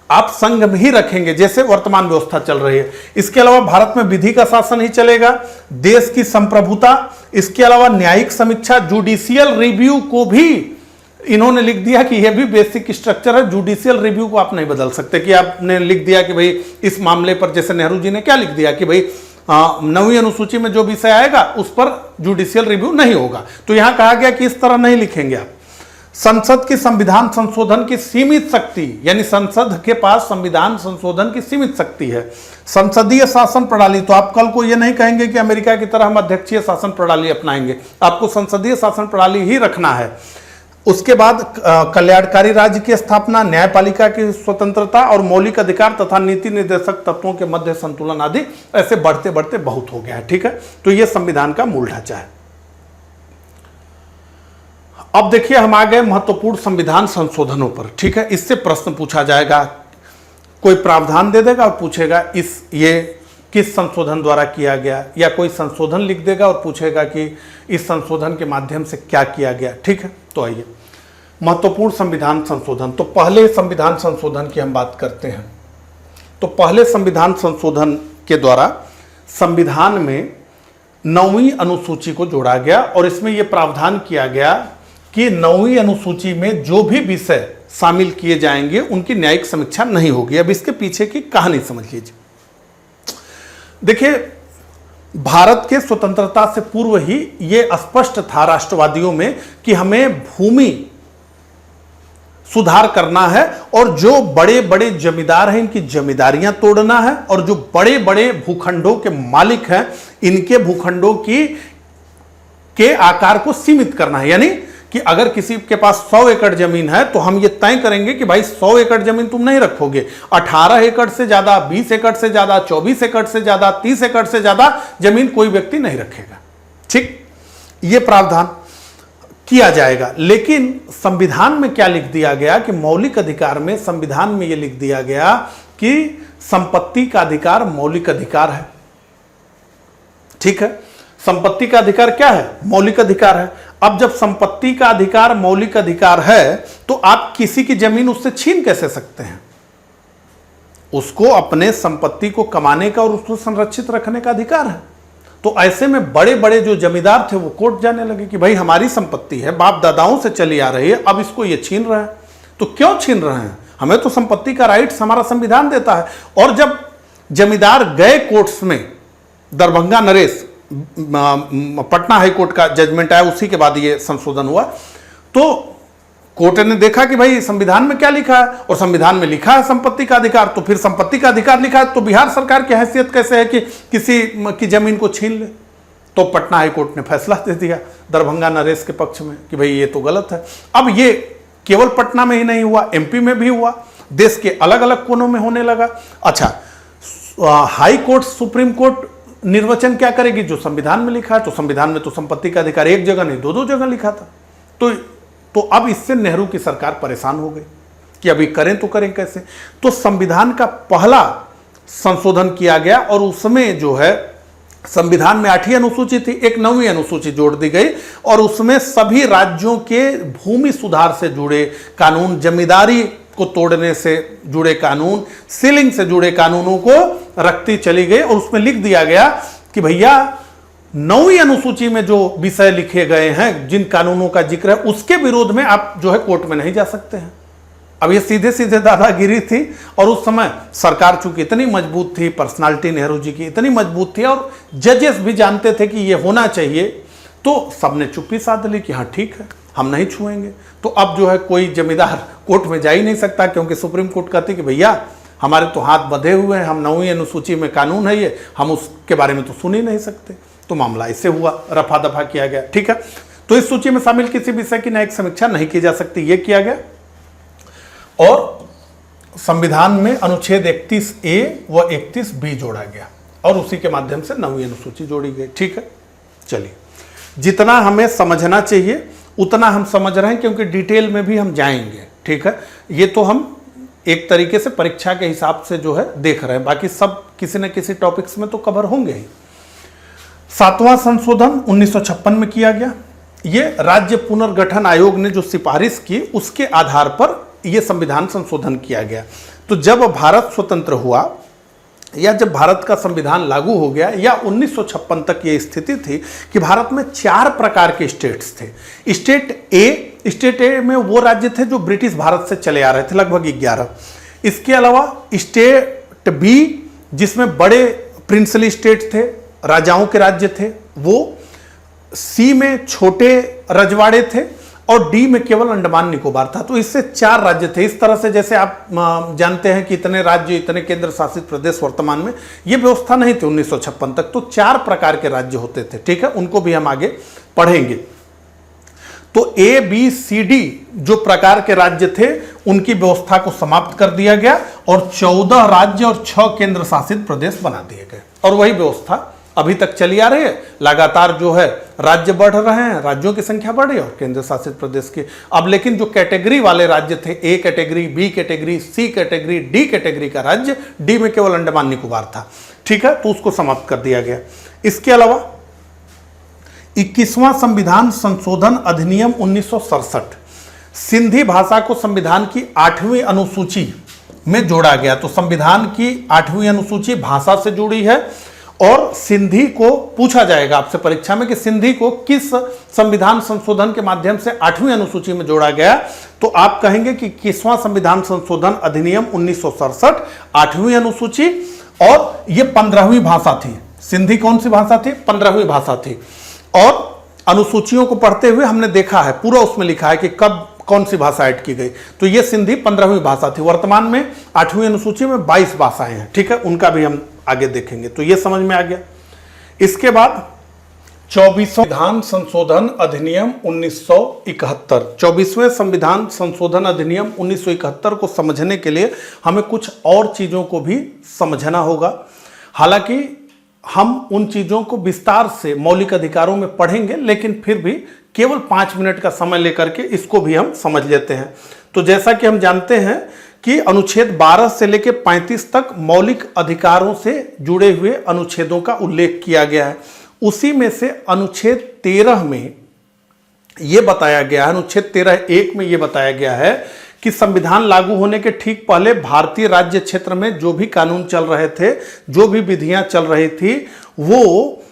आप संघ में ही रखेंगे जैसे वर्तमान व्यवस्था चल रही है। इसके अलावा भारत में विधि का शासन ही चलेगा, देश की संप्रभुता, इसके अलावा न्यायिक समीक्षा, जुडिशियल रिव्यू को भी इन्होंने लिख दिया कि यह भी बेसिक स्ट्रक्चर है। जुडिशियल रिव्यू को आप नहीं बदल सकते कि आपने लिख दिया कि भाई इस मामले पर, जैसे नेहरू जी ने क्या लिख दिया कि भाई 9वीं अनुसूची में जो विषय आएगा उस पर जुडिशियल रिव्यू नहीं होगा। तो यहां कहा गया कि इस तरह नहीं लिखेंगे आप। संसद की संविधान संशोधन की सीमित शक्ति, यानी संसद के पास संविधान संशोधन की सीमित शक्ति है। संसदीय शासन प्रणाली, तो आप कल को ये नहीं कहेंगे कि अमेरिका की तरह हम अध्यक्षीय शासन प्रणाली अपनाएंगे, आपको संसदीय शासन प्रणाली ही रखना है। उसके बाद कल्याणकारी राज्य की स्थापना, न्यायपालिका की स्वतंत्रता और मौलिक अधिकार तथा नीति निर्देशक तत्वों के मध्य संतुलन आदि, ऐसे बढ़ते बढ़ते बहुत हो गया है। ठीक है, तो यह संविधान का मूल ढांचा है। अब देखिए हम आ गए महत्वपूर्ण संविधान संशोधनों पर। ठीक है, इससे प्रश्न पूछा जाएगा, कोई प्रावधान दे देगा और पूछेगा ये किस संशोधन द्वारा किया गया, या कोई संशोधन लिख देगा और पूछेगा कि इस संशोधन के माध्यम से क्या किया गया। ठीक है, तो आइए महत्वपूर्ण संविधान संशोधन। तो पहले संविधान संशोधन की हम बात करते हैं। तो पहले संविधान संशोधन के द्वारा संविधान में 9वीं अनुसूची को जोड़ा गया और इसमें यह प्रावधान किया गया कि 9वीं अनुसूची में जो भी विषय शामिल किए जाएंगे उनकी न्यायिक समीक्षा नहीं होगी। अब इसके पीछे की कहानी समझ लीजिए। देखिए, भारत के स्वतंत्रता से पूर्व ही यह स्पष्ट था राष्ट्रवादियों में कि हमें भूमि सुधार करना है और जो बड़े बड़े जमींदार हैं इनकी जमींदारियां तोड़ना है, और जो बड़े बड़े भूखंडों के मालिक हैं इनके भूखंडों के आकार को सीमित करना है। यानी कि अगर किसी के पास 100 एकड़ जमीन है तो हम ये तय करेंगे कि भाई 100 एकड़ जमीन तुम नहीं रखोगे, 18 एकड़ से ज्यादा, 20 एकड़ से ज्यादा, 24 एकड़ से ज्यादा, 30 एकड़ से ज्यादा जमीन कोई व्यक्ति नहीं रखेगा। ठीक, ये प्रावधान किया जाएगा। लेकिन संविधान में क्या लिख दिया गया कि मौलिक अधिकार में, संविधान में यह लिख दिया गया कि संपत्ति का अधिकार मौलिक अधिकार है। ठीक है, संपत्ति का अधिकार क्या है? मौलिक अधिकार है। अब जब संपत्ति का अधिकार मौलिक अधिकार है तो आप किसी की जमीन उससे छीन कैसे सकते हैं? उसको अपने संपत्ति को कमाने का और उसको संरक्षित रखने का अधिकार है। तो ऐसे में बड़े बड़े जो जमींदार थे वो कोर्ट जाने लगे कि भाई हमारी संपत्ति है, बाप दादाओं से चली आ रही है, अब इसको ये छीन रहे हैं। तो क्यों छीन रहे हैं? हमें तो संपत्ति का राइट्स हमारा संविधान देता है। और जब जमींदार गए कोर्ट्स में, दरभंगा नरेश पटना हाईकोर्ट का जजमेंट आया, उसी के बाद ये संशोधन हुआ, तो कोर्ट ने देखा कि भाई संविधान में क्या लिखा है, और संविधान में लिखा है संपत्ति का अधिकार, तो फिर संपत्ति का अधिकार लिखा है तो बिहार सरकार की हैसियत कैसे है कि किसी की जमीन को छीन ले? तो पटना हाईकोर्ट ने फैसला दे दिया दरभंगा नरेश के पक्ष में कि भाई ये तो गलत है। अब ये केवल पटना में ही नहीं हुआ, एमपी में भी हुआ, देश के अलग अलग कोनों में होने लगा। अच्छा, हाई कोर्ट, सुप्रीम कोर्ट निर्वचन क्या करेगी? जो संविधान में लिखा है। तो संविधान में तो संपत्ति का अधिकार एक जगह नहीं, दो जगह लिखा था। तो अब इससे नेहरू की सरकार परेशान हो गई कि अभी करें तो करें कैसे। तो संविधान का पहला संशोधन किया गया और उसमें जो है संविधान में 8वीं अनुसूची थी, एक 9वीं अनुसूची जोड़ दी गई और उसमें सभी राज्यों के भूमि सुधार से जुड़े कानून, जमींदारी को तोड़ने से जुड़े कानून, सीलिंग से जुड़े कानूनों को रखती चली गई। और उसमें लिख दिया गया कि भैया 9वीं अनुसूची में जो विषय लिखे गए हैं, जिन कानूनों का जिक्र है, उसके विरोध में आप जो है कोर्ट में नहीं जा सकते हैं। अब ये सीधे सीधे दादागिरी थी। और उस समय सरकार चूंकि इतनी मजबूत थी, पर्सनालिटी नेहरू जी की इतनी मजबूत थी और जजेस भी जानते थे कि ये होना चाहिए, तो सबने चुप्पी साध ली कि हाँ ठीक है, हम नहीं छुएंगे। तो अब जो है कोई जमींदार कोर्ट में जा ही नहीं सकता, क्योंकि सुप्रीम कोर्ट कहती कि भैया हमारे तो हाथ बंधे हुए हैं, हम 9वीं अनुसूची में कानून है ये, हम उसके बारे में तो सुन ही नहीं सकते। तो मामला इससे हुआ, रफा दफा किया गया। ठीक है, तो इस सूची में शामिल किसी विषय की न्यायिक समीक्षा नहीं की जा सकती, यह किया गया। और संविधान में अनुच्छेद 31A व 31B जोड़ा गया और उसी के माध्यम से 9वीं अनुसूची जोड़ी गई। ठीक है, चलिए, जितना हमें समझना चाहिए उतना हम समझ रहे हैं, क्योंकि डिटेल में भी हम जाएंगे। ठीक है, ये तो हम एक तरीके से परीक्षा के हिसाब से जो है देख रहे हैं, बाकी सब किसी न किसी टॉपिक्स में तो कवर होंगे ही। 7वां संशोधन 1956 में किया गया। ये राज्य पुनर्गठन आयोग ने जो सिफारिश की उसके आधार पर यह संविधान संशोधन किया गया। तो जब भारत स्वतंत्र हुआ या जब भारत का संविधान लागू हो गया या 1956 तक ये स्थिति थी कि भारत में 4 प्रकार के स्टेट्स थे। स्टेट ए में वो राज्य थे जो ब्रिटिश भारत से चले आ रहे थे, लगभग 11। इसके अलावा स्टेट बी, जिसमें बड़े प्रिंसली स्टेट थे, राजाओं के राज्य थे वो। सी में छोटे रजवाड़े थे और डी में केवल अंडमान निकोबार था। तो इससे 4 राज्य थे। इस तरह से जैसे आप जानते हैं कि इतने राज्य, इतने केंद्र शासित प्रदेश वर्तमान में, ये व्यवस्था नहीं थी 1956 तक। तो 4 प्रकार के राज्य होते थे, ठीक है, उनको भी हम आगे पढ़ेंगे। तो ए बी सी डी जो प्रकार के राज्य थे उनकी व्यवस्था को समाप्त कर दिया गया और 14 राज्य और 6 केंद्र शासित प्रदेश बना दिए गए और वही व्यवस्था अभी तक चली आ रही है। लगातार जो है राज्य बढ़ रहे हैं, राज्यों की संख्या बढ़ रही है और केंद्र शासित प्रदेश की। अब लेकिन जो कैटेगरी वाले राज्य थे, A category, B category, C category, D category का राज्य, डी में केवल अंडमान निकोबार था, ठीक है, तो उसको समाप्त कर दिया गया। इसके अलावा 21वां संविधान संशोधन अधिनियम 1967 सिंधी भाषा को संविधान की 8वीं अनुसूची में जोड़ा गया। तो संविधान की 8वीं अनुसूची भाषा से जुड़ी है और सिंधी को पूछा जाएगा आपसे परीक्षा में कि सिंधी को किस संविधान संशोधन के माध्यम से 8वीं अनुसूची में जोड़ा गया। तो आप कहेंगे कि 21वां संविधान संशोधन अधिनियम 1967 8वीं अनुसूची, और ये 15वीं भाषा थी। सिंधी कौन सी भाषा थी? 15वीं भाषा थी। और अनुसूचियों को पढ़ते हुए हमने देखा है, पूरा उसमें लिखा है कि कब कौन सी भाषा ऐड की गई। तो ये सिंधी 15वीं भाषा थी। वर्तमान में 8वीं अनुसूची में 22 भाषाएं हैं, ठीक है, उनका भी हम आगे देखेंगे। तो ये समझ में आ गया। इसके बाद 24वां संविधान संशोधन अधिनियम 1971, 24वें संविधान संशोधन अधिनियम 1971 को समझने के लिए हमें कुछ और चीजों को भी समझना होगा। हालांकि हम उन चीजों को विस्तार से मौलिक अधिकारों में पढ़ेंगे, लेकिन फिर भी केवल 5 मिनट का समय लेकर के इसको भी हम समझ लेते हैं। तो जैसा कि हम जानते हैं कि अनुच्छेद 12 से लेकर 35 तक मौलिक अधिकारों से जुड़े हुए अनुच्छेदों का उल्लेख किया गया है। उसी में से अनुच्छेद 13 में यह बताया गया है, अनुच्छेद 13(1) में यह बताया गया है कि संविधान लागू होने के ठीक पहले भारतीय राज्य क्षेत्र में जो भी कानून चल रहे थे, जो भी विधियां चल रही थी, वो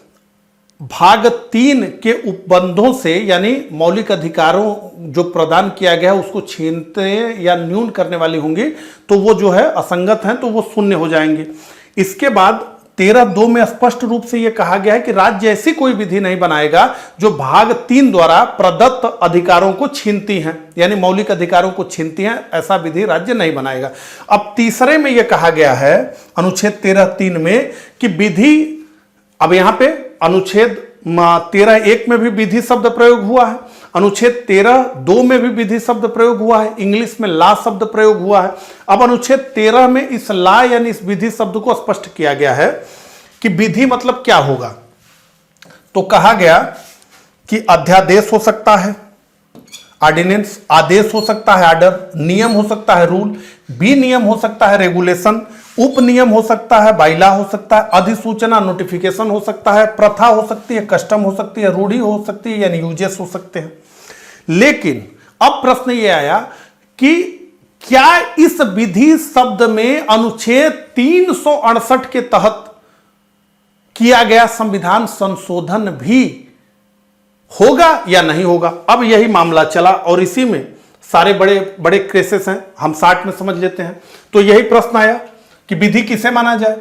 भाग 3 के उपबंधों से, यानी मौलिक अधिकारों जो प्रदान किया गया है उसको छीनते या न्यून करने वाली होंगी, तो वो जो है असंगत हैं, तो वो शून्य हो जाएंगे। इसके बाद 13(2) में स्पष्ट रूप से यह कहा गया है कि राज्य ऐसी कोई विधि नहीं बनाएगा जो भाग 3 द्वारा प्रदत्त अधिकारों को छीनती हैं, यानी मौलिक अधिकारों को छीनती हैं, ऐसा विधि राज्य नहीं बनाएगा। अब तीसरे में यह कहा गया है अनुच्छेद 13(3) में कि विधि, अब यहां पे अनुच्छेद 13(1) में भी विधि शब्द प्रयोग हुआ है, अनुच्छेद 13(2) में भी विधि शब्द प्रयोग हुआ है, इंग्लिश में ला शब्द प्रयोग हुआ है। अब अनुच्छेद 13 में इस ला यानी इस विधि शब्द को स्पष्ट किया गया है कि विधि मतलब क्या होगा। तो कहा गया कि अध्यादेश हो सकता है, ऑर्डिनेंस, आदेश हो सकता है, आर्डर, नियम हो सकता है, रूल, विनियम हो सकता है, रेगुलेशन, उपनियम हो सकता है, बाइला हो सकता है, अधिसूचना, नोटिफिकेशन हो सकता है, प्रथा हो सकती है, कस्टम हो सकती है, रूढ़ी हो सकती है, यानी यूजेस हो सकते हैं। लेकिन अब प्रश्न यह आया कि क्या इस विधि शब्द में अनुच्छेद 368 के तहत किया गया संविधान संशोधन भी होगा या नहीं होगा? अब यही मामला चला और इसी में सारे बड़े बड़े केसेस हैं, हम 60 में समझ लेते हैं। तो यही प्रश्न आया कि विधि किसे माना जाए।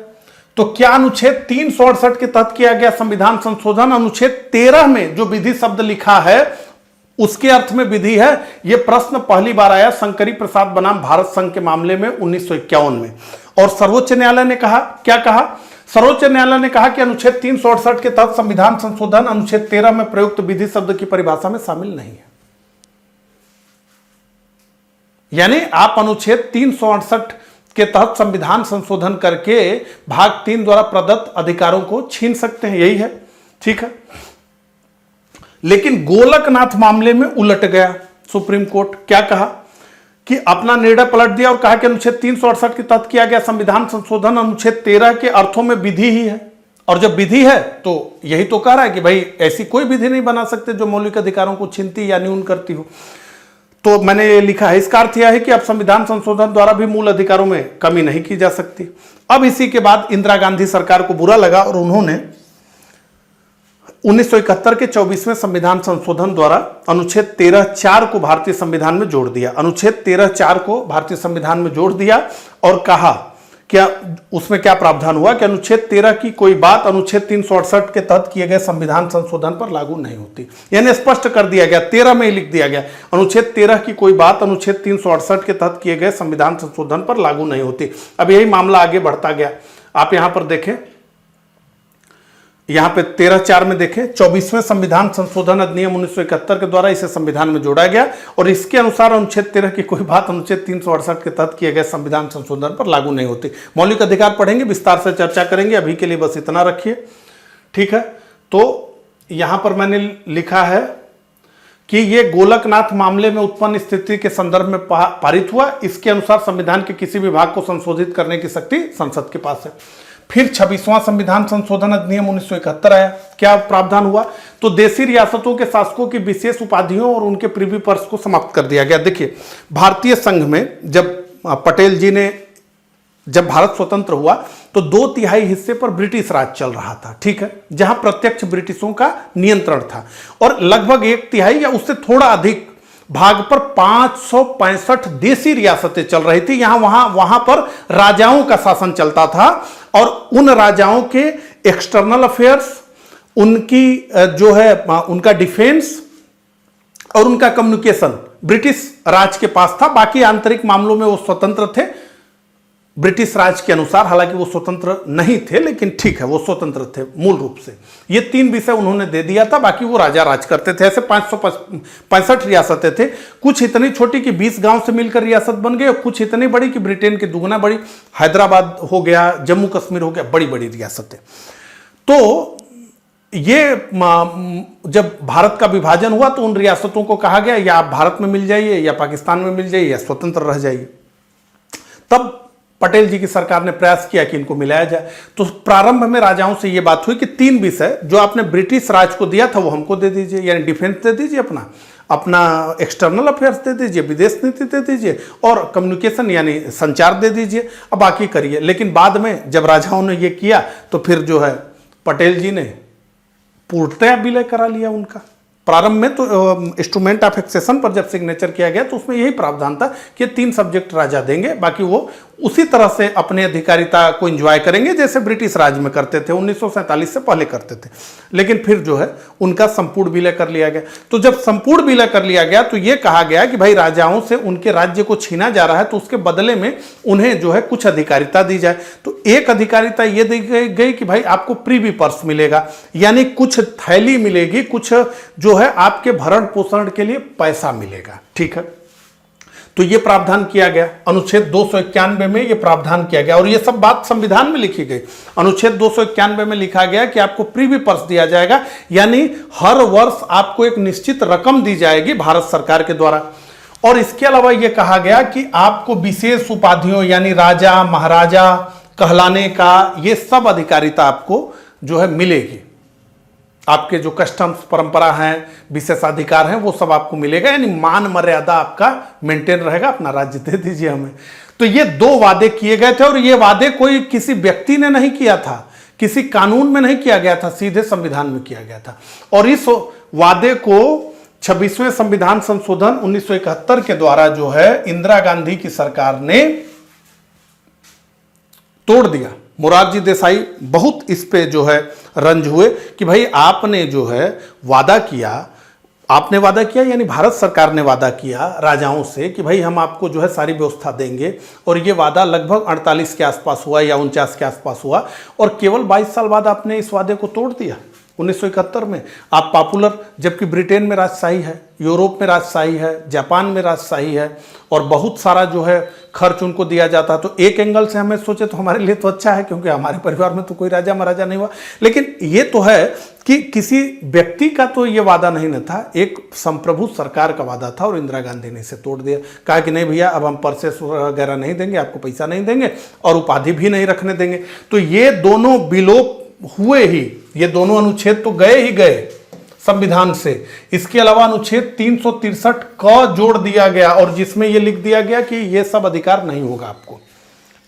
तो क्या अनुच्छेद 368 के तहत किया गया संविधान संशोधन अनुच्छेद 13 में जो विधि शब्द लिखा है उसके अर्थ में विधि है? यह प्रश्न पहली बार आया शंकरी प्रसाद बनाम भारत संघ के मामले में 1951 में। और सर्वोच्च न्यायालय ने कहा, क्या कहा? सर्वोच्च न्यायालय ने कहा कि अनुच्छेद 368 के तहत संविधान संशोधन अनुच्छेद 13 में प्रयुक्त विधि शब्द की परिभाषा में शामिल नहीं है। यानी आप अनुच्छेद 368 के तहत संविधान संशोधन करके भाग 3 द्वारा प्रदत्त अधिकारों को छीन सकते हैं, यही है, ठीक है। लेकिन गोलकनाथ मामले में उलट गया सुप्रीम कोर्ट। क्या कहा कि अपना निर्णय पलट दिया और कहा कि अनुच्छेद 368 के तहत किया गया संविधान संशोधन अनुच्छेद 13 के अर्थों में विधि ही है। और जब विधि है तो यही तो कह रहा है कि भाई ऐसी कोई विधि नहीं बना सकते जो मौलिक अधिकारों को छीनती या न्यून करती हो। तो मैंने ये लिखा है, इसका अर्थ यह है कि अब संविधान संशोधन द्वारा भी मूल अधिकारों में कमी नहीं की जा सकती। अब इसी के बाद इंदिरा गांधी सरकार को बुरा लगा और उन्होंने 1971 के 24वें संविधान संशोधन द्वारा अनुच्छेद 13(4) को भारतीय संविधान में जोड़ दिया। अनुच्छेद 13(4) को भारतीय संविधान में जोड़ दिया और कहा क्या उसमें क्या प्रावधान हुआ कि अनुच्छेद 13 की कोई बात अनुच्छेद 368 के तहत किए गए संविधान संशोधन पर लागू नहीं होती। यानी स्पष्ट कर दिया गया, 13 में ही लिख दिया गया, अनुच्छेद 13 की कोई बात अनुच्छेद 368 के तहत किए गए संविधान संशोधन पर लागू नहीं होती। अब यही मामला आगे बढ़ता गया। आप यहां पर देखें, यहां पे 13(4) में देखें, 24वें संविधान संशोधन अधिनियम 1971 के द्वारा इसे संविधान में जोड़ा गया और इसके अनुसार अनुच्छेद 13 की कोई बात अनुच्छेद 368 के तहत किए गए संविधान संशोधन पर लागू नहीं होती। मौलिक अधिकार पढ़ेंगे, विस्तार से चर्चा करेंगे, अभी के लिए बस इतना रखिए, ठीक है। तो यहां पर मैंने लिखा है कि ये गोलकनाथ मामले में उत्पन्न स्थिति के संदर्भ में पारित हुआ। इसके अनुसार संविधान के किसी भी भाग को संशोधित करने की शक्ति संसद के पास है। फिर 26वां संविधान संशोधन अधिनियम 1971 आया। क्या प्रावधान हुआ? तो देशी रियासतों के शासकों की विशेष उपाधियों और उनके प्रिवी पर्स को समाप्त कर दिया गया। देखिए, भारतीय संघ में जब पटेल जी ने, जब भारत स्वतंत्र हुआ तो 2/3 हिस्से पर ब्रिटिश राज चल रहा था, ठीक है, जहां प्रत्यक्ष ब्रिटिशों का नियंत्रण था और लगभग 1/3 या उससे थोड़ा अधिक भाग पर 565 देशी रियासतें चल रही थी। वहां पर राजाओं का शासन चलता था और उन राजाओं के एक्सटर्नल अफेयर्स, उनकी जो है उनका डिफेंस और उनका कम्युनिकेशन ब्रिटिश राज के पास था। बाकी आंतरिक मामलों में वो स्वतंत्र थे ब्रिटिश राज के अनुसार। हालांकि वो स्वतंत्र नहीं थे, लेकिन ठीक है, वो स्वतंत्र थे मूल रूप से। ये 3 विषय उन्होंने दे दिया था, बाकी वो राजा राज करते थे। ऐसे 565 रियासतें थे, कुछ इतनी छोटी कि 20 गांव से मिलकर रियासत बन गई और कुछ इतनी बड़ी कि ब्रिटेन की दुगना बड़ी। हैदराबाद हो गया, जम्मू कश्मीर हो गया, बड़ी बड़ी रियासतें। तो ये जब भारत का विभाजन हुआ तो उन रियासतों को कहा गया या आप भारत में मिल जाइए या पाकिस्तान में मिल जाइए या स्वतंत्र रह जाइए। तब पटेल जी की सरकार ने प्रयास किया कि इनको मिलाया जाए। तो प्रारंभ में राजाओं से यह बात हुई कि 3 विषय जो आपने ब्रिटिश राज को दिया था वो हमको दे दीजिए, यानी डिफेंस दे दीजिए, अपना एक्सटर्नल अफेयर्स दे दीजिए, विदेश नीति दे दीजिए और कम्युनिकेशन यानी संचार दे दीजिए, अब बाकी करिए। लेकिन बाद में जब राजाओं ने ये किया तो फिर जो है पटेल जी ने पूर्णतया विलय करा लिया उनका। प्रारंभ में तो इंस्ट्रूमेंट ऑफ एक्सेशन पर जब सिग्नेचर किया गया तो उसमें यही प्रावधान था कि 3 सब्जेक्ट राजा देंगे, बाकी वो उसी तरह से अपने अधिकारिता को एंजॉय करेंगे जैसे ब्रिटिश राज में करते थे, 1947 से पहले करते थे। लेकिन फिर जो है उनका संपूर्ण विलय कर लिया गया। तो जब संपूर्ण विलय कर लिया गया तो ये कहा गया कि भाई राजाओं से उनके राज्य को छीना जा रहा है तो उसके बदले में उन्हें जो है कुछ अधिकारिता दी जाए। तो एक अधिकारिता ये दी गई कि भाई आपको प्रीवी पर्स मिलेगा, यानी कुछ थैली मिलेगी, कुछ जो है आपके भरण पोषण के लिए पैसा मिलेगा, ठीक है। तो ये प्रावधान किया गया अनुच्छेद 291 में, ये प्रावधान किया गया और ये सब बात संविधान में लिखी गई। अनुच्छेद 291 में लिखा गया कि आपको प्रीवी पर्स दिया जाएगा, यानी हर वर्ष आपको एक निश्चित रकम दी जाएगी भारत सरकार के द्वारा। और इसके अलावा यह कहा गया कि आपको विशेष उपाधियों यानी राजा महाराजा कहलाने का ये सब अधिकारिता आपको जो है मिलेगी। आपके जो कस्टम्स परंपरा हैं, विशेषाधिकार हैं, वो सब आपको मिलेगा, यानी मान मर्यादा आपका मेंटेन रहेगा, अपना राज्य दे दीजिए हमें। तो ये 2 वादे किए गए थे और ये वादे कोई किसी व्यक्ति ने नहीं किया था, किसी कानून में नहीं किया गया था, सीधे संविधान में किया गया था। और इस वादे को 26वें संविधान संशोधन 1971 के द्वारा जो है इंदिरा गांधी की सरकार ने तोड़ दिया। मोरारजी देसाई बहुत इस पे जो है रंज हुए कि भाई आपने जो है वादा किया, आपने वादा किया यानी भारत सरकार ने वादा किया राजाओं से कि भाई हम आपको जो है सारी व्यवस्था देंगे, और ये वादा लगभग 48 के आसपास हुआ या 49 के आसपास हुआ और केवल 22 साल बाद आपने इस वादे को तोड़ दिया 1971 में। आप पॉपुलर, जबकि ब्रिटेन में राजशाही है, यूरोप में राजशाही है, जापान में राजशाही है और बहुत सारा जो है खर्च उनको दिया जाता। तो एक एंगल से हमें सोचे तो हमारे लिए तो अच्छा है, क्योंकि हमारे परिवार में तो कोई राजा महाराजा नहीं हुआ। लेकिन ये तो है कि किसी व्यक्ति का तो ये वादा नहीं न था, एक संप्रभु सरकार का वादा था और इंदिरा गांधी ने इसे तोड़ दिया। कहा कि नहीं भैया, अब हम पर्सेस वगैरह नहीं देंगे, आपको पैसा नहीं देंगे और उपाधि भी नहीं रखने देंगे। तो ये दोनों विलोप हुए ही, ये दोनों अनुच्छेद तो गए ही गए संविधान से। इसके अलावा अनुच्छेद 363 का जोड़ दिया गया और जिसमें यह लिख दिया गया कि यह सब अधिकार नहीं होगा आपको।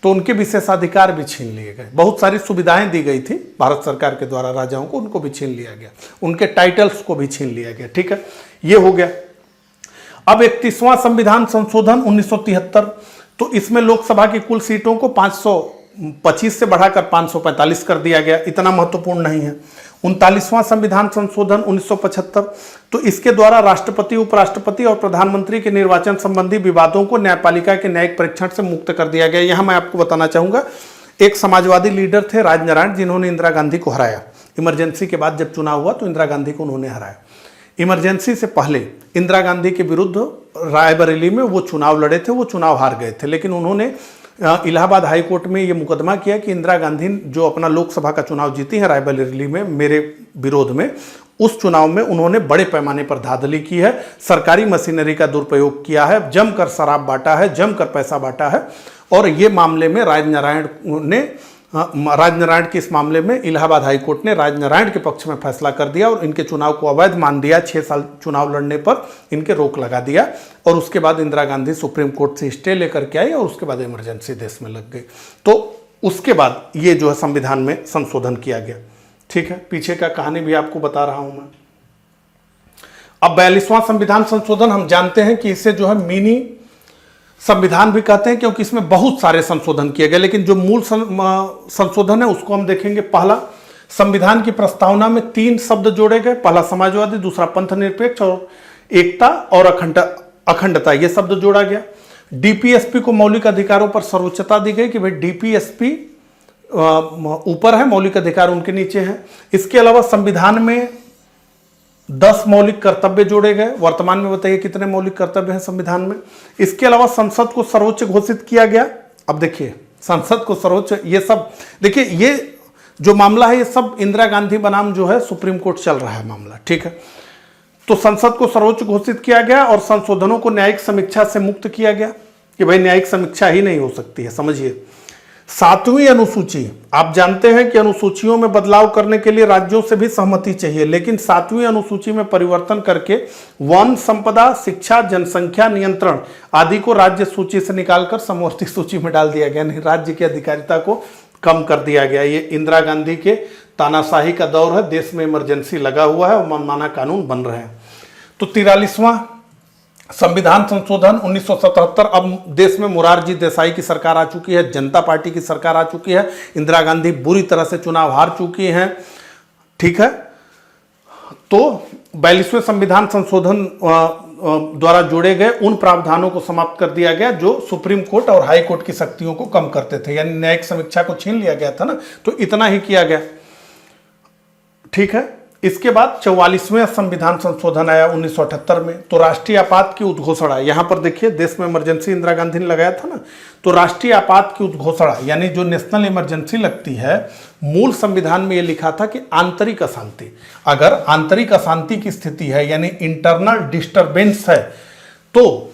तो उनके विशेषाधिकार भी छीन लिए गए, बहुत सारी सुविधाएं दी गई थी भारत सरकार के द्वारा राजाओं को, उनको भी छीन लिया गया, उनके टाइटल्स को भी छीन लिया गया, ठीक है। ये हो गया। अब 31वां संविधान संशोधन 1973, तो इसमें लोकसभा की कुल सीटों को 500 25 से बढ़ाकर 545 कर दिया गया, इतना महत्वपूर्ण नहीं है। 39वां संविधान संशोधन 1975, तो इसके द्वारा राष्ट्रपति, उपराष्ट्रपति और प्रधानमंत्री के निर्वाचन संबंधी विवादों को न्यायपालिका के न्यायिक परीक्षण से मुक्त कर दिया गया। यहां मैं आपको बताना चाहूंगा, एक समाजवादी लीडर थे राजनारायण, जिन्होंने इंदिरा गांधी को हराया। इमरजेंसी के बाद जब चुनाव हुआ तो इंदिरा गांधी को उन्होंने हराया। इमरजेंसी से पहले इंदिरा गांधी के विरुद्ध रायबरेली में वो चुनाव लड़े थे, वो चुनाव हार गए थे, लेकिन उन्होंने इलाहाबाद हाई कोर्ट में ये मुकदमा किया कि इंदिरा गांधी जो अपना लोकसभा का चुनाव जीती है रायबरेली में मेरे विरोध में, उस चुनाव में उन्होंने बड़े पैमाने पर धांधली की है, सरकारी मशीनरी का दुरुपयोग किया है, जमकर शराब बांटा है, जमकर पैसा बांटा है। और ये मामले में राजनारायण के इस मामले में इलाहाबाद हाई कोर्ट ने राजनारायण के पक्ष में फैसला कर दिया और इनके चुनाव को अवैध मान दिया। 6 साल चुनाव लड़ने पर इनके रोक लगा दिया और उसके बाद इंदिरा गांधी सुप्रीम कोर्ट से स्टे लेकर के आई और उसके बाद इमरजेंसी देश में लग गई। तो उसके बाद ये जो है संविधान में संशोधन किया गया। ठीक है, पीछे का कहानी भी आपको बता रहा हूं मैं। अब 42वां संविधान संशोधन, हम जानते हैं कि इसे जो है मिनी संविधान भी कहते हैं, क्योंकि इसमें बहुत सारे संशोधन किए गए, लेकिन जो मूल संशोधन है उसको हम देखेंगे। पहला, संविधान की प्रस्तावना में 3 शब्द जोड़े गए, पहला समाजवादी, दूसरा पंथ निरपेक्ष और एकता और अखंडता, ये शब्द जोड़ा गया। डीपीएसपी को मौलिक अधिकारों पर सर्वोच्चता दी गई कि भाई डीपीएसपी ऊपर है, मौलिक अधिकार उनके नीचे है। इसके अलावा संविधान में 10 मौलिक कर्तव्य जोड़े गए। वर्तमान में बताइए कितने मौलिक कर्तव्य हैं संविधान में। इसके अलावा संसद को सर्वोच्च घोषित किया गया। अब देखिए, संसद को सर्वोच्च, ये सब देखिए, ये जो मामला है ये सब इंदिरा गांधी बनाम जो है सुप्रीम कोर्ट चल रहा है मामला। ठीक है, तो संसद को सर्वोच्च घोषित किया गया और संशोधनों को न्यायिक समीक्षा से मुक्त किया गया कि भाई न्यायिक समीक्षा ही नहीं हो सकती है। समझिए, 7वीं अनुसूची, आप जानते हैं कि अनुसूचियों में बदलाव करने के लिए राज्यों से भी सहमति चाहिए, लेकिन 7वीं अनुसूची में परिवर्तन करके वन संपदा, शिक्षा, जनसंख्या नियंत्रण आदि को राज्य सूची से निकालकर समवर्ती सूची में डाल दिया गया। नहीं, राज्य की अधिकारिता को कम कर दिया गया। ये इंदिरा गांधी के तानाशाही का दौर है, देश में इमरजेंसी लगा हुआ है और मनमाना कानून बन रहे हैं। तो 43वां संविधान संशोधन 1977, अब देश में मोरारजी देसाई की सरकार आ चुकी है, जनता पार्टी की सरकार आ चुकी है, इंदिरा गांधी बुरी तरह से चुनाव हार चुकी हैं। ठीक है, तो 42वें संविधान संशोधन द्वारा जोड़े गए उन प्रावधानों को समाप्त कर दिया गया जो सुप्रीम कोर्ट और हाई कोर्ट की शक्तियों को कम करते थे, यानी न्यायिक समीक्षा को छीन लिया गया था ना, तो इतना ही किया गया। ठीक है, इसके बाद 44वें संविधान संशोधन आया 1978 में। तो राष्ट्रीय आपात की उद्घोषणा, यहां पर देखिए, देश में इमरजेंसी इंदिरा गांधी ने लगाया था ना, तो राष्ट्रीय आपात की उद्घोषणा यानी जो नेशनल इमरजेंसी लगती है, मूल संविधान में यह लिखा था कि आंतरिक अशांति, अगर आंतरिक अशांति की स्थिति है यानी इंटरनल डिस्टर्बेंस है, तो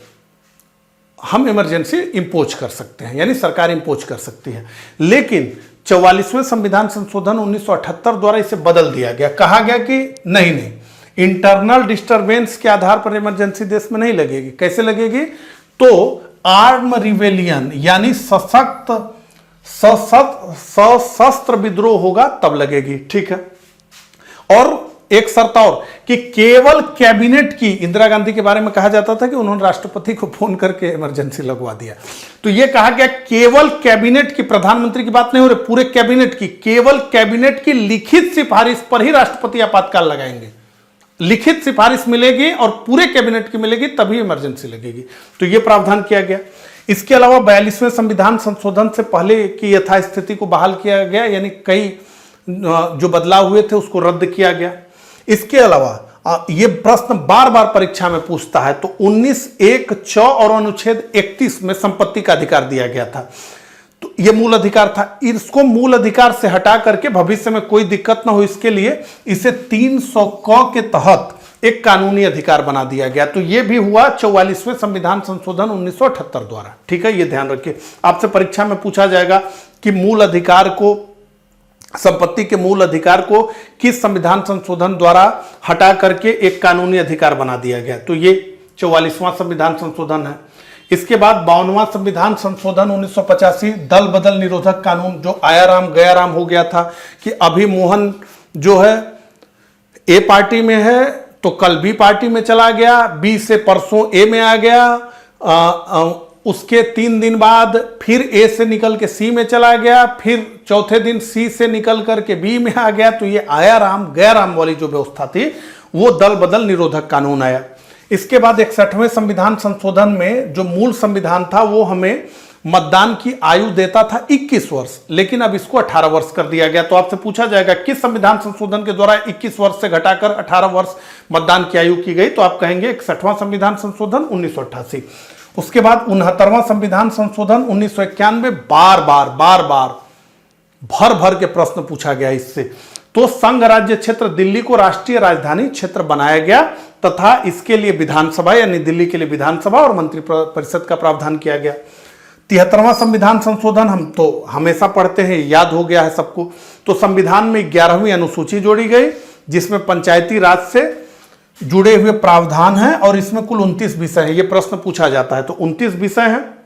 हम इमरजेंसी इंपोज कर सकते हैं, यानी सरकार इंपोज कर सकती है। लेकिन 44वें संविधान संशोधन 1978 द्वारा इसे बदल दिया गया। कहा गया कि नहीं, इंटरनल डिस्टरबेंस के आधार पर इमरजेंसी देश में नहीं लगेगी। कैसे लगेगी? तो आर्म रिवेलियन यानी सशस्त्र विद्रोह होगा तब लगेगी। ठीक है, और एक शर्त और कि केवल कैबिनेट की, इंदिरा गांधी के बारे में कहा जाता था कि उन्होंने राष्ट्रपति को फोन करके इमरजेंसी लगवा दिया, तो यह कहा गया केवल कैबिनेट की, प्रधानमंत्री की बात नहीं हो रही, पूरे कैबिनेट की, केवल कैबिनेट की लिखित सिफारिश पर ही राष्ट्रपति आपातकाल लगाएंगे। लिखित सिफारिश मिलेगी और पूरे कैबिनेट की मिलेगी तभी इमरजेंसी लगेगी, तो यह प्रावधान किया गया। इसके अलावा 42वें संविधान संशोधन से पहले की यथास्थिति को बहाल किया गया, यानी कई जो बदलाव हुए थे उसको रद्द किया गया। इसके अलावा ये प्रश्न बार बार परीक्षा में पूछता है, तो 19(1)(च) और अनुच्छेद 31 में संपत्ति का अधिकार दिया गया था, तो ये मूल अधिकार था। इसको मूल अधिकार से हटा करके भविष्य में कोई दिक्कत ना हो इसके लिए इसे 300(क) के तहत एक कानूनी अधिकार बना दिया गया। तो ये भी हुआ 44वें संविधान संशोधन 1978 द्वारा। ठीक है, ये ध्यान रखिए, आपसे परीक्षा में पूछा जाएगा कि मूल अधिकार को, संपत्ति के मूल अधिकार को किस संविधान संशोधन द्वारा हटा करके एक कानूनी अधिकार बना दिया गया, तो ये 44वां संविधान संशोधन है। इसके बाद 52वां संविधान संशोधन 1985, दल बदल निरोधक कानून, जो आया राम गया राम हो गया था कि अभी मोहन जो है ए पार्टी में है तो कल बी पार्टी में चला गया, बी से परसों ए में आ गया, उसके 3 दिन बाद फिर ए से निकल के सी में चला गया, फिर चौथे दिन सी से निकल करके बी में आ गया। तो ये आया राम गया राम वाली जो व्यवस्था थी वो दल बदल निरोधक कानून आया। इसके बाद 61वें संविधान संशोधन में जो मूल संविधान था वो हमें मतदान की आयु देता था 21 वर्ष, लेकिन अब इसको 18 वर्ष कर दिया गया। तो आपसे पूछा जाएगा किस संविधान संशोधन के द्वारा 21 वर्ष से घटाकर 18 वर्ष मतदान की आयु की गई, तो आप कहेंगे 61वां संविधान संशोधन 1988। उसके बाद 69वां संविधान संशोधन 1991। बार बार भर भर के प्रश्न पूछा गया इससे। तो संघ राज्य क्षेत्र दिल्ली को राष्ट्रीय राजधानी क्षेत्र बनाया गया तथा इसके लिए विधानसभा यानी दिल्ली के लिए विधानसभा और मंत्री परिषद का प्रावधान किया गया। 73वां संविधान संशोधन हम तो हमेशा पढ़ते हैं, याद हो गया है सबको। तो संविधान में 11वीं अनुसूची जोड़ी गई जिसमें पंचायती राज से जुड़े हुए प्रावधान हैं और इसमें कुल 29 विषय हैं। ये प्रश्न पूछा जाता है। तो 29 विषय हैं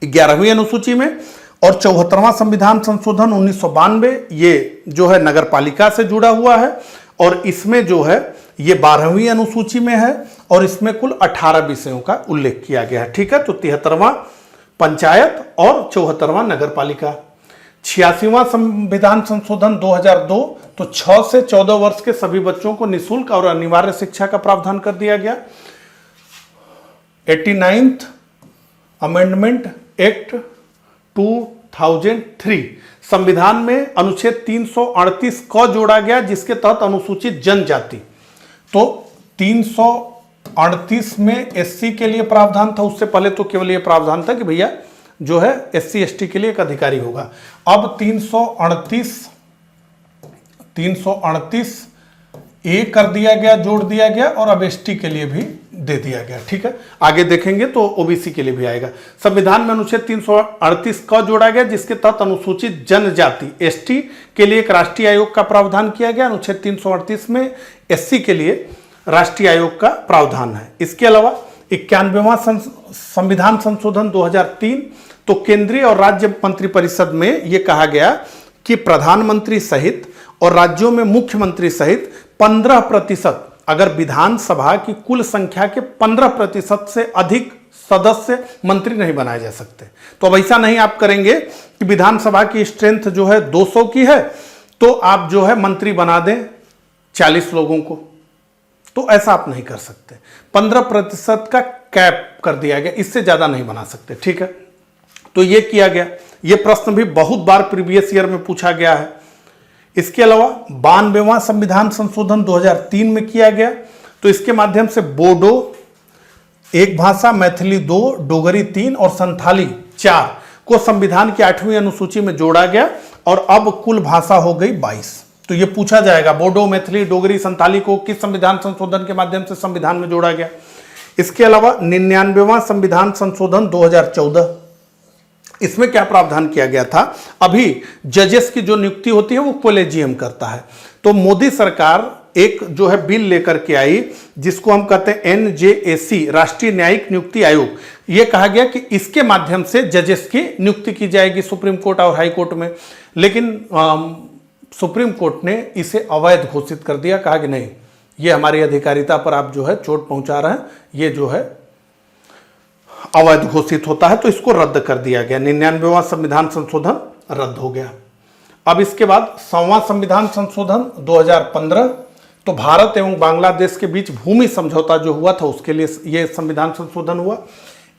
11वीं अनुसूची में। और 74वां संविधान संशोधन 1992 ये जो है नगर पालिका से जुड़ा हुआ है और इसमें जो है ये 12वीं अनुसूची में है और इसमें कुल 18 विषयों का उल्लेख किया गया है। ठीक है, तो 73वां पंचायत और 74वां नगर पालिका। 86वां संविधान संशोधन 2002। तो 6 से 14 वर्ष के सभी बच्चों को निःशुल्क और अनिवार्य शिक्षा का प्रावधान कर दिया गया। 89th अमेंडमेंट एक्ट 2003 संविधान में अनुच्छेद 338 क जोड़ा गया जिसके तहत अनुसूचित जनजाति, तो 338 में एससी के लिए प्रावधान था। उससे पहले तो केवल ये प्रावधान था कि भैया जो है एससी एसटी के लिए एक अधिकारी होगा। अब 338 ए कर दिया गया, जोड़ दिया गया और अब एसटी के लिए भी दे दिया गया। ठीक है, आगे देखेंगे तो ओबीसी के लिए भी आएगा। संविधान में अनुच्छेद 338 क जोड़ा गया जिसके तहत अनुसूचित जनजाति एसटी के लिए एक राष्ट्रीय आयोग का प्रावधान किया गया। अनुच्छेद 338 में एससी के लिए राष्ट्रीय आयोग का प्रावधान है। इसके अलावा 91वां संविधान संशोधन 2003। तो केंद्रीय और राज्य मंत्रिपरिषद में यह कहा गया कि प्रधानमंत्री सहित और राज्यों में मुख्यमंत्री सहित 15% अगर विधानसभा की कुल संख्या के 15% से अधिक सदस्य मंत्री नहीं बनाए जा सकते। तो अब ऐसा नहीं आप करेंगे कि विधानसभा की स्ट्रेंथ जो है 200 की है तो आप जो है मंत्री बना दें 40 लोगों को, तो ऐसा आप नहीं कर सकते। 15% का कैप कर दिया गया, इससे ज्यादा नहीं बना सकते। ठीक है, तो ये किया गया। ये प्रश्न भी बहुत बार प्रीवियस ईयर में पूछा गया है। इसके अलावा 92वां संविधान संशोधन 2003 में किया गया। तो इसके माध्यम से बोडो 1 भाषा, मैथिली 2, डोगरी 3 और संथाली 4 को संविधान की 8वीं अनुसूची में जोड़ा गया और अब कुल भाषा हो गई 22। तो ये पूछा जाएगा बोडो, मैथिली, डोगरी, संथाली को किस संविधान संशोधन के माध्यम से संविधान में जोड़ा गया। इसके अलावा 99वां संविधान संशोधन 2014, इसमें क्या प्रावधान किया गया था, अभी जजेस की जो नियुक्ति होती है वो कोलेजियम करता है। तो मोदी सरकार एक जो है बिल लेकर के आई जिसको हम कहते हैं एनजेएसी, राष्ट्रीय न्यायिक नियुक्ति आयोग। ये कहा गया कि इसके माध्यम से जजेस की नियुक्ति की जाएगी सुप्रीम कोर्ट और हाई कोर्ट में, लेकिन सुप्रीम कोर्ट ने इसे अवैध घोषित कर दिया। कहा कि नहीं, ये हमारी अधिकारिता पर आप जो है चोट पहुंचा रहे हैं, ये जो है अवैध घोषित होता है, तो इसको रद्द कर दिया गया। 99वां संविधान संशोधन रद्द हो गया। अब इसके बाद 100वां संविधान संशोधन 2015। तो भारत एवं बांग्लादेश के बीच भूमि समझौता जो हुआ था उसके लिए यह संविधान संशोधन हुआ।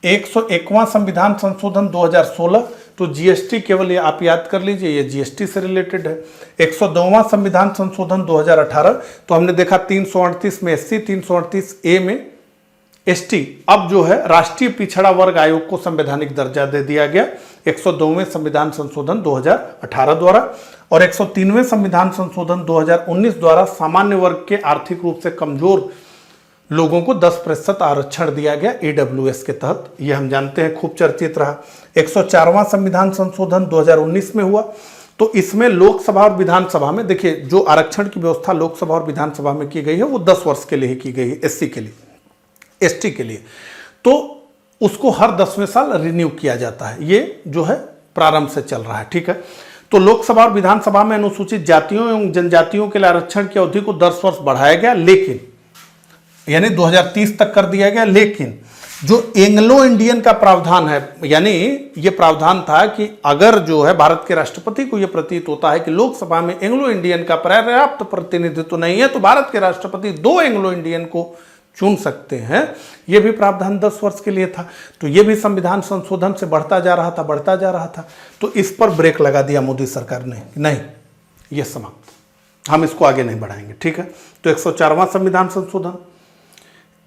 101वां संविधान संशोधन 2016। तो जीएसटी केवल ये आप याद कर लीजिए, ये जीएसटी से रिलेटेड है। 102वां संविधान संशोधन 2018। तो हमने देखा 338 में एससी, 338 ए में एसटी। अब जो है राष्ट्रीय पिछड़ा वर्ग आयोग को संवैधानिक दर्जा दे दिया गया 102वें संविधान संशोधन 2018 द्वारा। और 103वें संविधान संशोधन 2019 द्वारा सामान्य वर्ग के आर्थिक रूप से कमजोर लोगों को 10% आरक्षण दिया गया ईडब्ल्यूएस के तहत। यह हम जानते हैं, खूब चर्चित रहा। 104वां संविधान संशोधन 2019 में हुआ। तो इसमें लोकसभा और विधानसभा में देखिए जो आरक्षण की व्यवस्था लोकसभा और विधानसभा में की गई है वो 10 वर्ष के लिए ही की गई है, एससी के लिए, एसटी के लिए। तो उसको हर 10वें साल रिन्यू किया जाता है। ये जो है प्रारंभ से चल रहा है। ठीक है, तो लोकसभा और विधानसभा में अनुसूचित जातियों एवं जनजातियों के लिए आरक्षण की अवधि को 10 वर्ष बढ़ाया गया, लेकिन यानी 2030 तक कर दिया गया। लेकिन जो एंग्लो इंडियन का प्रावधान है, यानी ये प्रावधान था कि अगर जो है भारत के राष्ट्रपति को ये प्रतीत होता है कि लोकसभा में एंग्लो इंडियन का पर्याप्त प्रतिनिधित्व नहीं है, तो भारत के राष्ट्रपति 2 एंग्लो इंडियन को चुन सकते हैं। ये भी प्रावधान 10 वर्ष के लिए था। तो ये भी संविधान संशोधन से बढ़ता जा रहा था। तो इस पर ब्रेक लगा दिया मोदी सरकार ने, नहीं ये समाप्त, हम इसको आगे नहीं बढ़ाएंगे, ठीक है। तो 104वां संविधान संशोधन,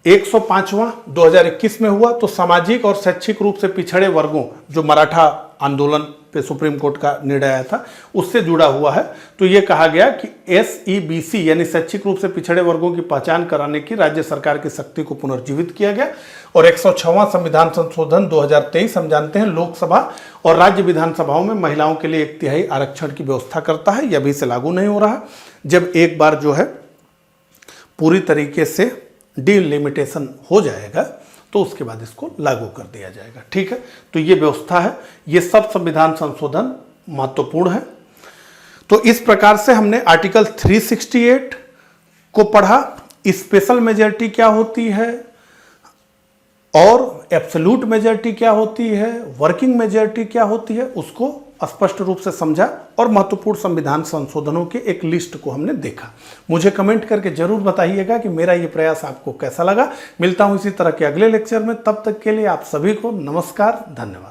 105वां 2021 में हुआ। तो सामाजिक और शैक्षिक रूप से पिछड़े वर्गों, जो मराठा आंदोलन पे सुप्रीम कोर्ट का निर्णय आया था, उससे जुड़ा हुआ है। तो ये कहा गया कि SEBC यानी शैक्षिक रूप से पिछड़े वर्गों की पहचान कराने की राज्य सरकार की शक्ति को पुनर्जीवित किया गया। और 106वां संविधान संशोधन 2023 हम जानते हैं लोकसभा और राज्य विधानसभाओं में महिलाओं के लिए 1/3 आरक्षण की व्यवस्था करता है। यह अभी से लागू नहीं हो रहा। जब एक बार जो है पूरी तरीके से डिलिमिटेशन हो जाएगा तो उसके बाद इसको लागू कर दिया जाएगा, ठीक है। तो ये व्यवस्था है, ये सब संविधान संशोधन महत्वपूर्ण है। तो इस प्रकार से हमने आर्टिकल 368 को पढ़ा, स्पेशल मेजॉरिटी क्या होती है और एब्सोल्यूट मेजॉरिटी क्या होती है, वर्किंग मेजॉरिटी क्या होती है, उसको स्पष्ट रूप से समझा और महत्वपूर्ण संविधान संशोधनों के एक लिस्ट को हमने देखा। मुझे कमेंट करके जरूर बताइएगा कि मेरा ये प्रयास आपको कैसा लगा। मिलता हूं इसी तरह के अगले लेक्चर में, तब तक के लिए आप सभी को नमस्कार, धन्यवाद।